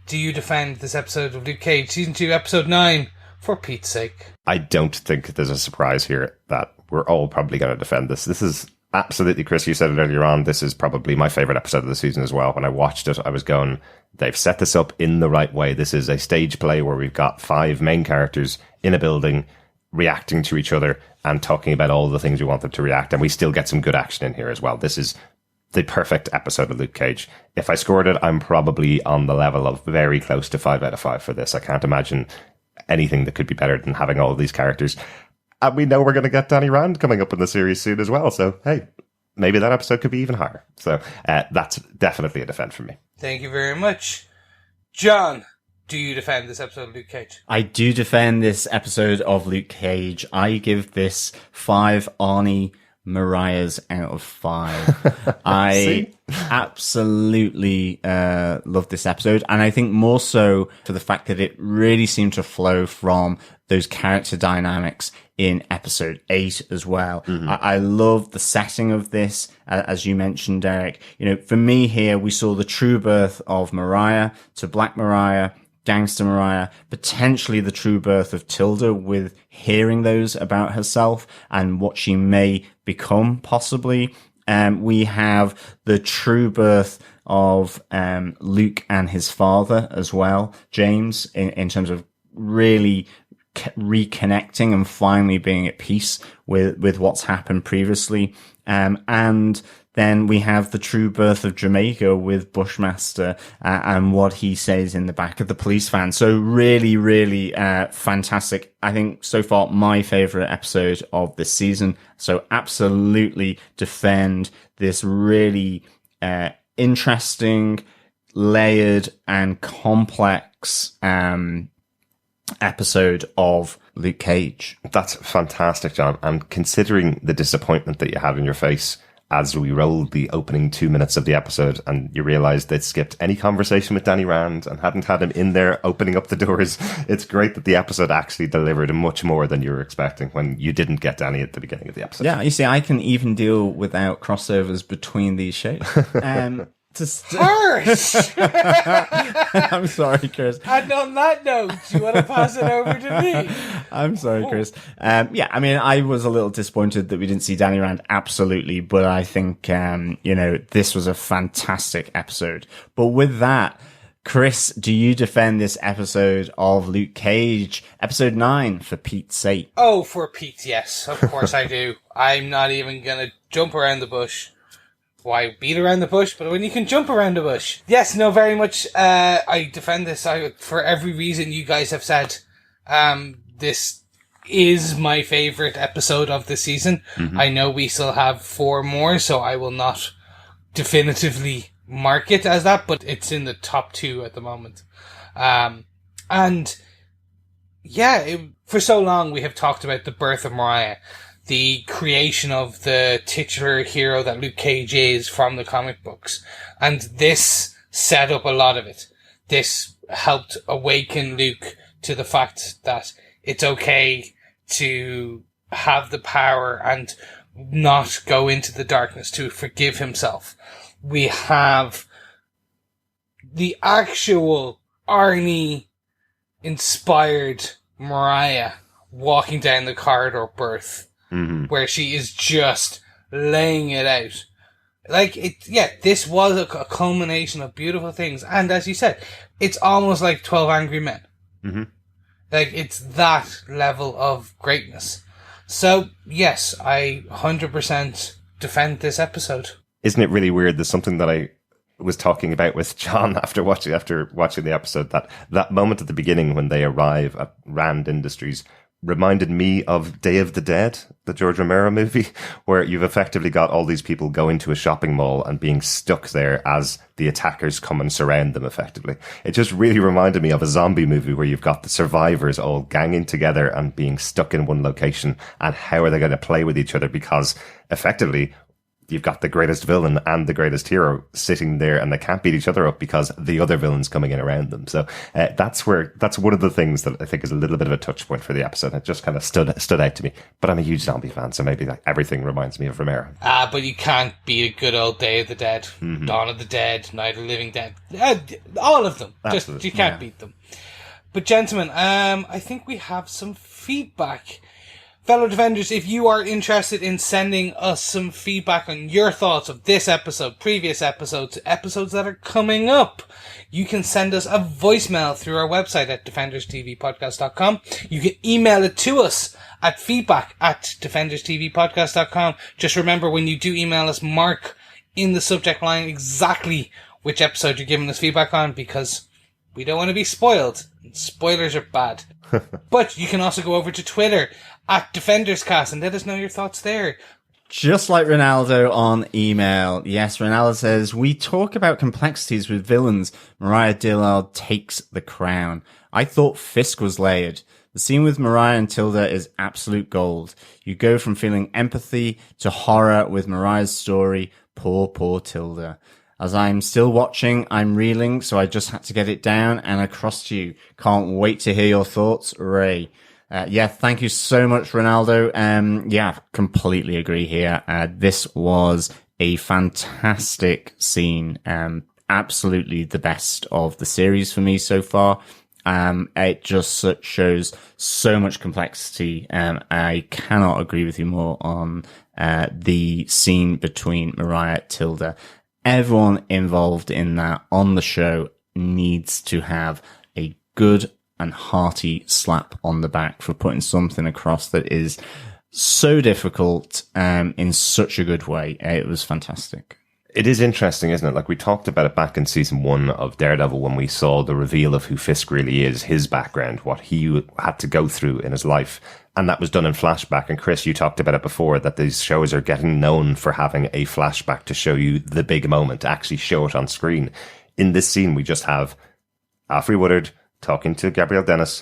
do you defend this episode of Luke Cage, Season 2, Episode 9, for Pete's sake? I don't think there's a surprise here that we're all probably going to defend this. This is Absolutely, Chris. You said it earlier on. This is probably my favorite episode of the season as well. When I watched it, I was going, they've set this up in the right way. This is a stage play where we've got 5 main characters in a building reacting to each other and talking about all the things we want them to react. And we still get some good action in here as well. This is the perfect episode of Luke Cage. If I scored it, I'm probably on the level of very close to 5 out of 5 for this. I can't imagine anything that could be better than having all of these characters. And we know we're going to get Danny Rand coming up in the series soon as well. So, hey, maybe that episode could be even higher. So that's definitely a defend for me. Thank you very much. John, do you defend this episode of Luke Cage? I do defend this episode of Luke Cage. I give this 5 Arnie Mariahs out of 5. I absolutely love this episode, and I think more so for the fact that it really seemed to flow from those character dynamics in episode 8 as well. I love the setting of this, as you mentioned, Derek. You know, for me here, we saw the true birth of Mariah to Black Mariah, Gangster Mariah, potentially the true birth of Tilda, with hearing those about herself and what she may become, possibly. We have the true birth of Luke and his father as well, James, in terms of really reconnecting and finally being at peace with what's happened previously. And then we have the true birth of Jamaica with Bushmaster and what he says in the back of the police van. So really, really fantastic. I think so far my favorite episode of this season. So absolutely defend this really interesting, layered and complex episode of Luke Cage. That's fantastic, John. And considering the disappointment that you had in your face as we rolled the opening 2 minutes of the episode and you realized they'd skipped any conversation with Danny Rand and hadn't had him in there opening up the doors, it's great that the episode actually delivered much more than you were expecting when you didn't get Danny at the beginning of the episode. Yeah, you see, I can even deal without crossovers between these shows. First! I'm sorry, Chris. And on that note, do you want to pass it over to me? I'm sorry, Chris. Yeah, I mean, I was a little disappointed that we didn't see Danny Rand, absolutely, but I think, this was a fantastic episode. But with that, Chris, do you defend this episode of Luke Cage, episode 9, for Pete's sake? Oh, for Pete, yes. Of course I do. I'm not even going to jump around the bush. Why beat around the bush, but when you can jump around the bush. Yes, no, very much. I defend this for every reason you guys have said. This is my favorite episode of the season. I know we still have 4 more, so I will not definitively mark it as that, but it's in the top 2 at the moment. And yeah, for so long we have talked about the birth of Mariah, the creation of the titular hero that Luke Cage is from the comic books. And this set up a lot of it. This helped awaken Luke to the fact that it's okay to have the power and not go into the darkness, to forgive himself. We have the actual Arnie-inspired Mariah walking down the corridor birth. Where she is just laying it out. This was a culmination of beautiful things. And as you said, it's almost like 12 Angry Men. It's that level of greatness. So, yes, I 100% defend this episode. Isn't it really weird? There's something that I was talking about with John after watching the episode, that moment at the beginning when they arrive at Rand Industries reminded me of Day of the Dead, the George Romero movie, where you've effectively got all these people going to a shopping mall and being stuck there as the attackers come and surround them effectively. It just really reminded me of a zombie movie where you've got the survivors all ganging together and being stuck in one location, and how are they going to play with each other, because effectively you've got the greatest villain and the greatest hero sitting there, and they can't beat each other up because the other villain's coming in around them. So that's one of the things that I think is a little bit of a touch point for the episode. It just kind of stood out to me. But I'm a huge zombie fan, so maybe everything reminds me of Romero. But you can't beat a good old Day of the Dead, Dawn of the Dead, Night of the Living Dead. All of them. Absolutely. Just you can't beat them. But gentlemen, I think we have some feedback Fellow Defenders, if you are interested in sending us some feedback on your thoughts of this episode, previous episodes, episodes that are coming up, you can send us a voicemail through our website at defenderstvpodcast.com. You can email it to us at feedback@defenderstvpodcast.com. Just remember, when you do email us, mark in the subject line exactly which episode you're giving us feedback on, because we don't want to be spoiled. Spoilers are bad. But you can also go over to Twitter at DefendersCast and let us know your thoughts there. Just like Ronaldo on email. Yes, Ronaldo says, we talk about complexities with villains. Mariah Dillard takes the crown. I thought Fisk was layered. The scene with Mariah and Tilda is absolute gold. You go from feeling empathy to horror with Mariah's story. Poor, poor Tilda. As I'm still watching, I'm reeling, so I just had to get it down and across to you. Can't wait to hear your thoughts, Ray. Yeah, thank you so much, Ronaldo. Yeah, completely agree here. This was a fantastic scene. Absolutely the best of the series for me so far. It just shows so much complexity. I cannot agree with you more on the scene between Mariah and Tilda. Everyone involved in that on the show needs to have a good and hearty slap on the back for putting something across that is so difficult in such a good way. It was fantastic. It is interesting, isn't it? Like, we talked about it back in season 1 of Daredevil when we saw the reveal of who Fisk really is, his background, what he had to go through in his life. And that was done in flashback. And Chris, you talked about it before, that these shows are getting known for having a flashback to show you the big moment, to actually show it on screen. In this scene, we just have Alfre Woodard talking to Gabrielle Dennis,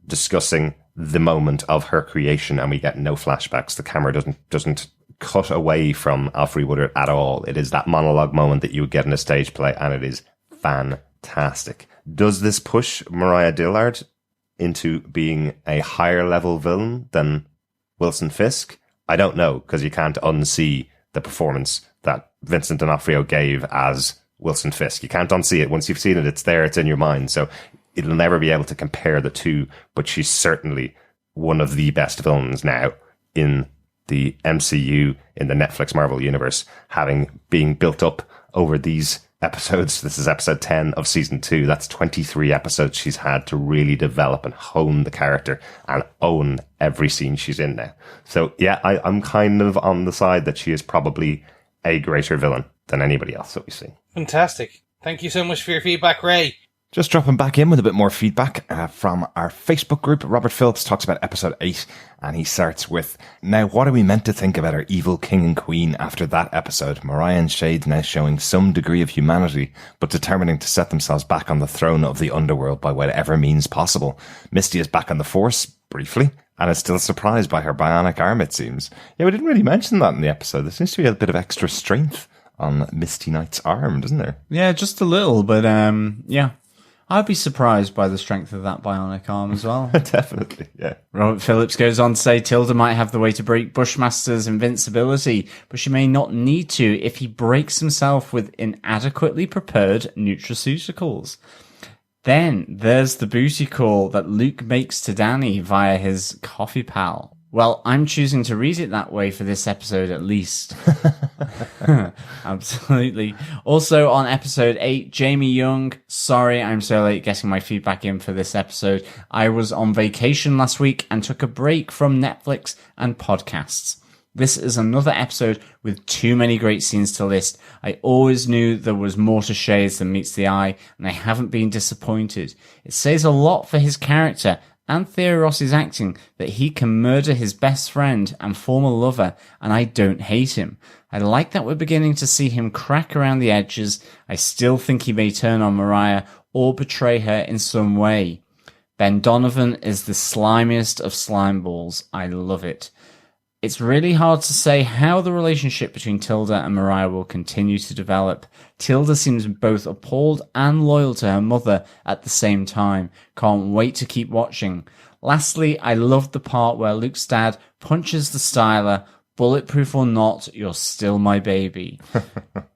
discussing the moment of her creation, and we get no flashbacks. The camera doesn't cut away from Alfre Woodard at all. It is that monologue moment that you would get in a stage play, and it is fantastic. Does this push Mariah Dillard into being a higher level villain than Wilson Fisk? I don't know, because you can't unsee the performance that Vincent D'Onofrio gave as Wilson Fisk. You can't unsee it. Once you've seen it, it's there, it's in your mind. So it'll never be able to compare the two, but she's certainly one of the best villains now in the MCU, in the Netflix Marvel universe, being built up over these episodes. This is episode 10 of season 2. That's 23 episodes she's had to really develop and hone the character and own every scene she's in now. So yeah, I'm kind of on the side that she is probably a greater villain than anybody else that we see. Fantastic. Thank you so much for your feedback, Ray. Just dropping back in with a bit more feedback from our Facebook group. Robert Phillips talks about episode 8, and he starts with, now what are we meant to think about our evil king and queen after that episode? Mariah and Shade now showing some degree of humanity, but determining to set themselves back on the throne of the underworld by whatever means possible. Misty is back on the force, briefly, and is still surprised by her bionic arm, it seems. Yeah, we didn't really mention that in the episode. There seems to be a bit of extra strength on Misty Knight's arm, doesn't there? Yeah, just a little, but yeah. I'd be surprised by the strength of that bionic arm as well. Definitely, yeah. Robert Phillips goes on to say Tilda might have the way to break Bushmaster's invincibility, but she may not need to if he breaks himself with inadequately prepared nutraceuticals. Then there's the booty call that Luke makes to Danny via his coffee pal. Well, I'm choosing to read it that way for this episode at least. Absolutely. Also on episode 8, Jamie Young. Sorry, I'm so late getting my feedback in for this episode. I was on vacation last week and took a break from Netflix and podcasts. This is another episode with too many great scenes to list. I always knew there was more to Shades than meets the eye, and I haven't been disappointed. It says a lot for his character and Theo Ross's acting that he can murder his best friend and former lover, and I don't hate him. I like that we're beginning to see him crack around the edges. I still think he may turn on Mariah or betray her in some way. Ben Donovan is the slimiest of slime balls. I love it. It's really hard to say how the relationship between Tilda and Mariah will continue to develop. Tilda seems both appalled and loyal to her mother at the same time. Can't wait to keep watching. Lastly, I loved the part where Luke's dad punches the styler. Bulletproof or not, you're still my baby.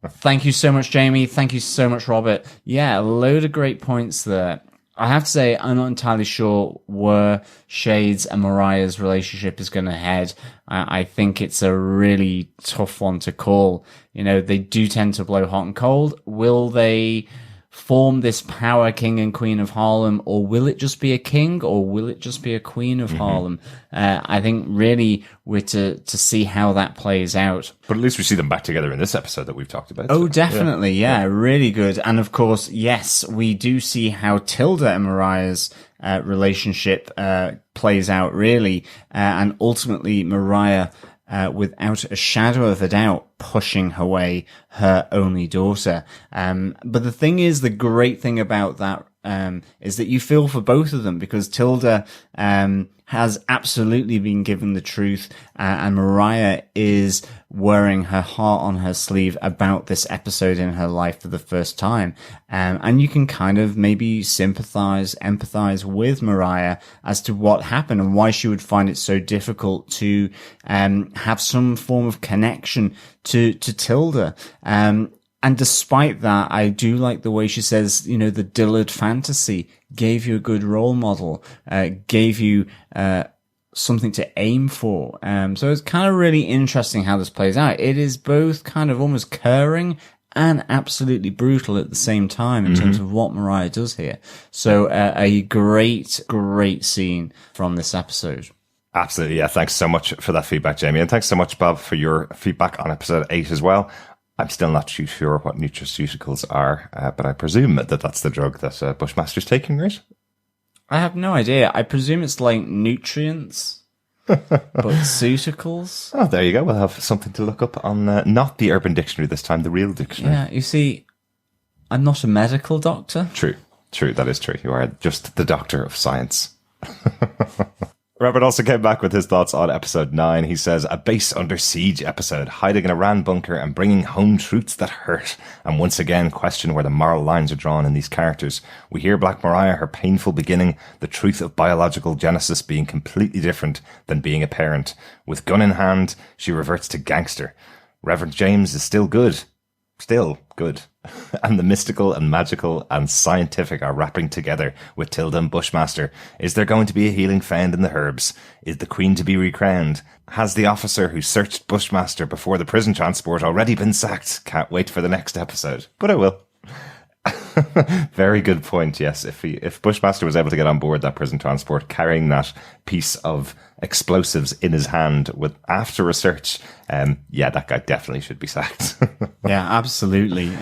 Thank you so much, Jamie. Thank you so much, Robert. Yeah, a load of great points there. I have to say, I'm not entirely sure where Shades and Mariah's relationship is going to head. I think it's a really tough one to call. You know, they do tend to blow hot and cold. Will they form this power king and queen of Harlem, or will it just be a king, or will it just be a queen of Harlem? I think really we're to see how that plays out. But at least we see them back together in this episode that we've talked about. Oh, so, definitely. Yeah, really good. And of course, yes, we do see how Tilda and Mariah's relationship plays out, really. And ultimately, Mariah, without a shadow of a doubt, pushing away her only daughter. But the thing is, the great thing about that is that you feel for both of them, because Tilda has absolutely been given the truth, and Mariah is wearing her heart on her sleeve about this episode in her life for the first time. And you can kind of maybe empathize with Mariah as to what happened and why she would find it so difficult to have some form of connection to Tilda. And despite that, I do like the way she says, you know, the Dillard fantasy gave you a good role model, gave you something to aim for. So it's kind of really interesting how this plays out. It is both kind of almost caring and absolutely brutal at the same time in terms of what Mariah does here. So a great scene from this episode. Absolutely, yeah. Thanks so much for that feedback, Jamie. And thanks so much, Bob, for your feedback on episode 8 as well. I'm still not too sure what nutraceuticals are, but I presume that that's the drug that Bushmaster's taking, right? I have no idea. I presume it's like nutrients, but ceuticals. Oh, there you go. We'll have something to look up on not the Urban Dictionary this time, the real dictionary. Yeah, you see, I'm not a medical doctor. True. That is true. You are just the doctor of science. Robert also came back with his thoughts on episode 9. He says, a base under siege episode, hiding in a Rand bunker and bringing home truths that hurt, and once again question where the moral lines are drawn in these characters. We hear Black Mariah, her painful beginning, the truth of biological genesis being completely different than being a parent. With gun in hand, she reverts to gangster. Reverend James is still good. And the mystical and magical and scientific are wrapping together with Tilda and Bushmaster. Is there going to be a healing found in the herbs? Is the Queen to be recrowned? Has the officer who searched Bushmaster before the prison transport already been sacked? Can't wait for the next episode. But I will. Very good point. Yes, if Bushmaster was able to get on board that prison transport carrying that piece of explosives in his hand with after research, that guy definitely should be sacked. Yeah, absolutely.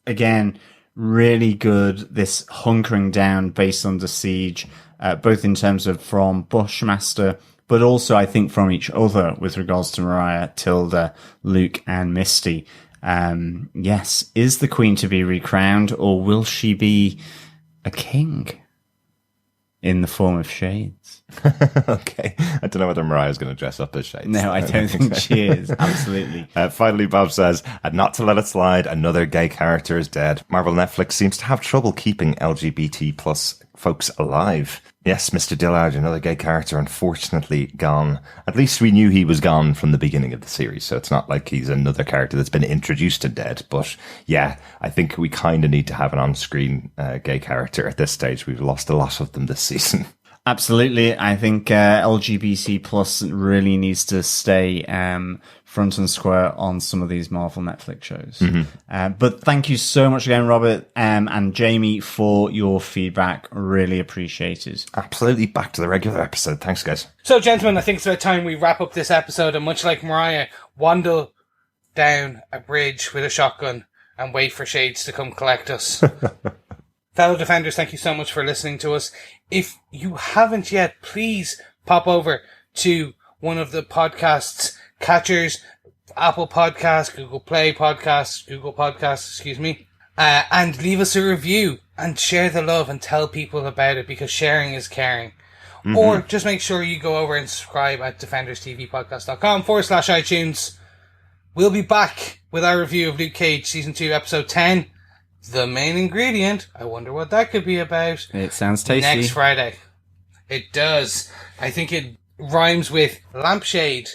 Again, really good. This hunkering down based under siege, both in terms of from Bushmaster, but also I think from each other with regards to Mariah, Tilda, Luke, and Misty. Yes, is the Queen to be recrowned, or will she be a king in the form of Shades? Okay. I don't know whether Mariah's going to dress up as Shades. No, I don't think she is. Absolutely. Finally, Bob says, and not to let it slide, another gay character is dead. Marvel Netflix seems to have trouble keeping LGBT plus folks alive. Yes, Mr. Dillard, another gay character, unfortunately gone. At least we knew he was gone from the beginning of the series, so it's not like he's another character that's been introduced and dead. But yeah, I think we kind of need to have an on-screen gay character at this stage. We've lost a lot of them this season. Absolutely. I think LGBT plus really needs to stay front and square on some of these Marvel Netflix shows. But thank you so much again, Robert and Jamie, for your feedback. Really appreciated. Absolutely. Back to the regular episode. Thanks, guys. So, gentlemen, I think it's about time we wrap up this episode, and much like Mariah, wander down a bridge with a shotgun and wait for Shades to come collect us. Fellow Defenders, thank you so much for listening to us. If you haven't yet, please pop over to one of the podcasts catchers, Apple Podcasts, Google Podcasts, and leave us a review and share the love and tell people about it, because sharing is caring. Or just make sure you go over and subscribe at defenderstvpodcast.com/iTunes. We'll be back with our review of Luke Cage Season 2, Episode 10. The main ingredient. I wonder what that could be about. It sounds tasty. Next Friday. It does. I think it rhymes with lampshade.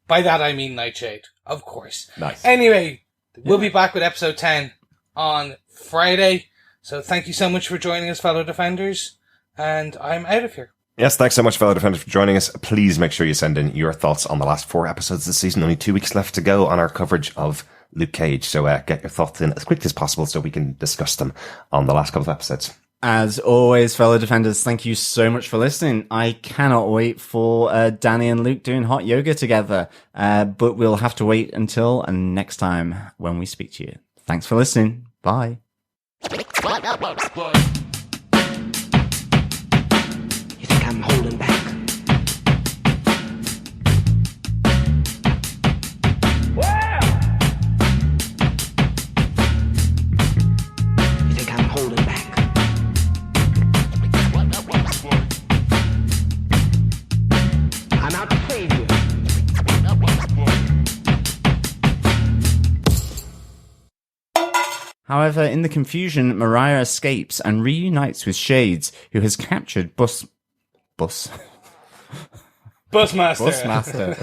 By that I mean nightshade. Of course. Nice. Anyway, we'll be back with episode 10 on Friday. So thank you so much for joining us, fellow defenders, and I'm out of here. Yes, thanks so much, fellow defenders, for joining us. Please make sure you send in your thoughts on the last 4 episodes this season. Only 2 weeks left to go on our coverage of Luke Cage. So get your thoughts in as quickly as possible so we can discuss them on the last couple of episodes. As always, fellow defenders, thank you so much for listening. I cannot wait for Danny and Luke doing hot yoga together. But we'll have to wait until next time when we speak to you. Thanks for listening. Bye. You think I'm holding back? You think I'm holding back? I'm out to save you. However, in the confusion, Mariah escapes and reunites with Shades, who has captured Busmaster. Busmaster.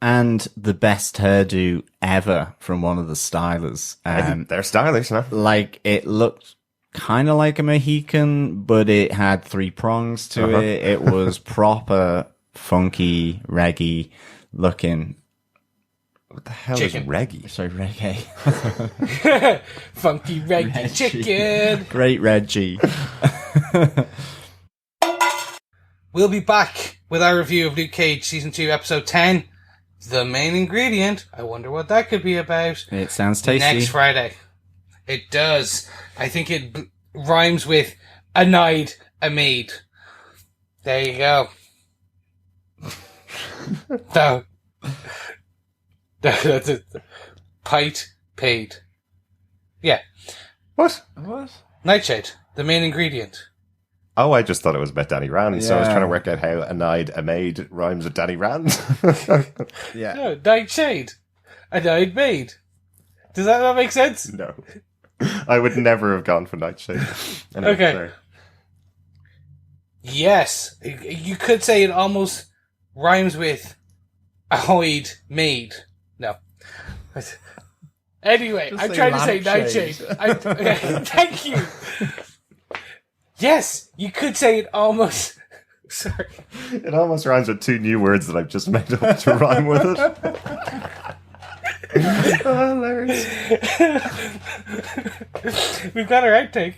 And the best hairdo ever from one of the stylers. They're stylish, huh? Like, it looked kind of like a Mohican, but it had 3 prongs to it. It was proper funky, reggae looking. What the hell Chicken. is reggae? Sorry, reggae. Funky Reggie chicken. Great Reggie. We'll be back with our review of Luke Cage Season 2, Episode 10. The main ingredient. I wonder what that could be about. It sounds tasty. Next Friday. It does. I think it rhymes with annoyed, a maid. There you go. No. That's it. Pite paid. Yeah. What? Nightshade, the main ingredient. Oh, I just thought it was about Danny Rand, so I was Yeah. trying to work out how annoyed a maid rhymes with Danny Rand. Yeah. No, Nightshade. Annoyed maid. Does that not make sense? No. I would never have gone for Nightshade. Anyway, Okay. sorry. Yes. You could say it almost rhymes with annoyed maid. No. Anyway, Just I'm say trying to say lampshade. Nightshade. Thank you. Yes, you could say it almost. Sorry. It almost rhymes with 2 new words that I've just made up to rhyme with it. Oh, hilarious. We've got our outtake.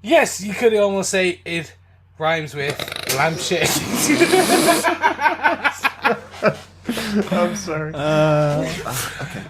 Yes, you could almost say it rhymes with lampshade. I'm sorry. Okay.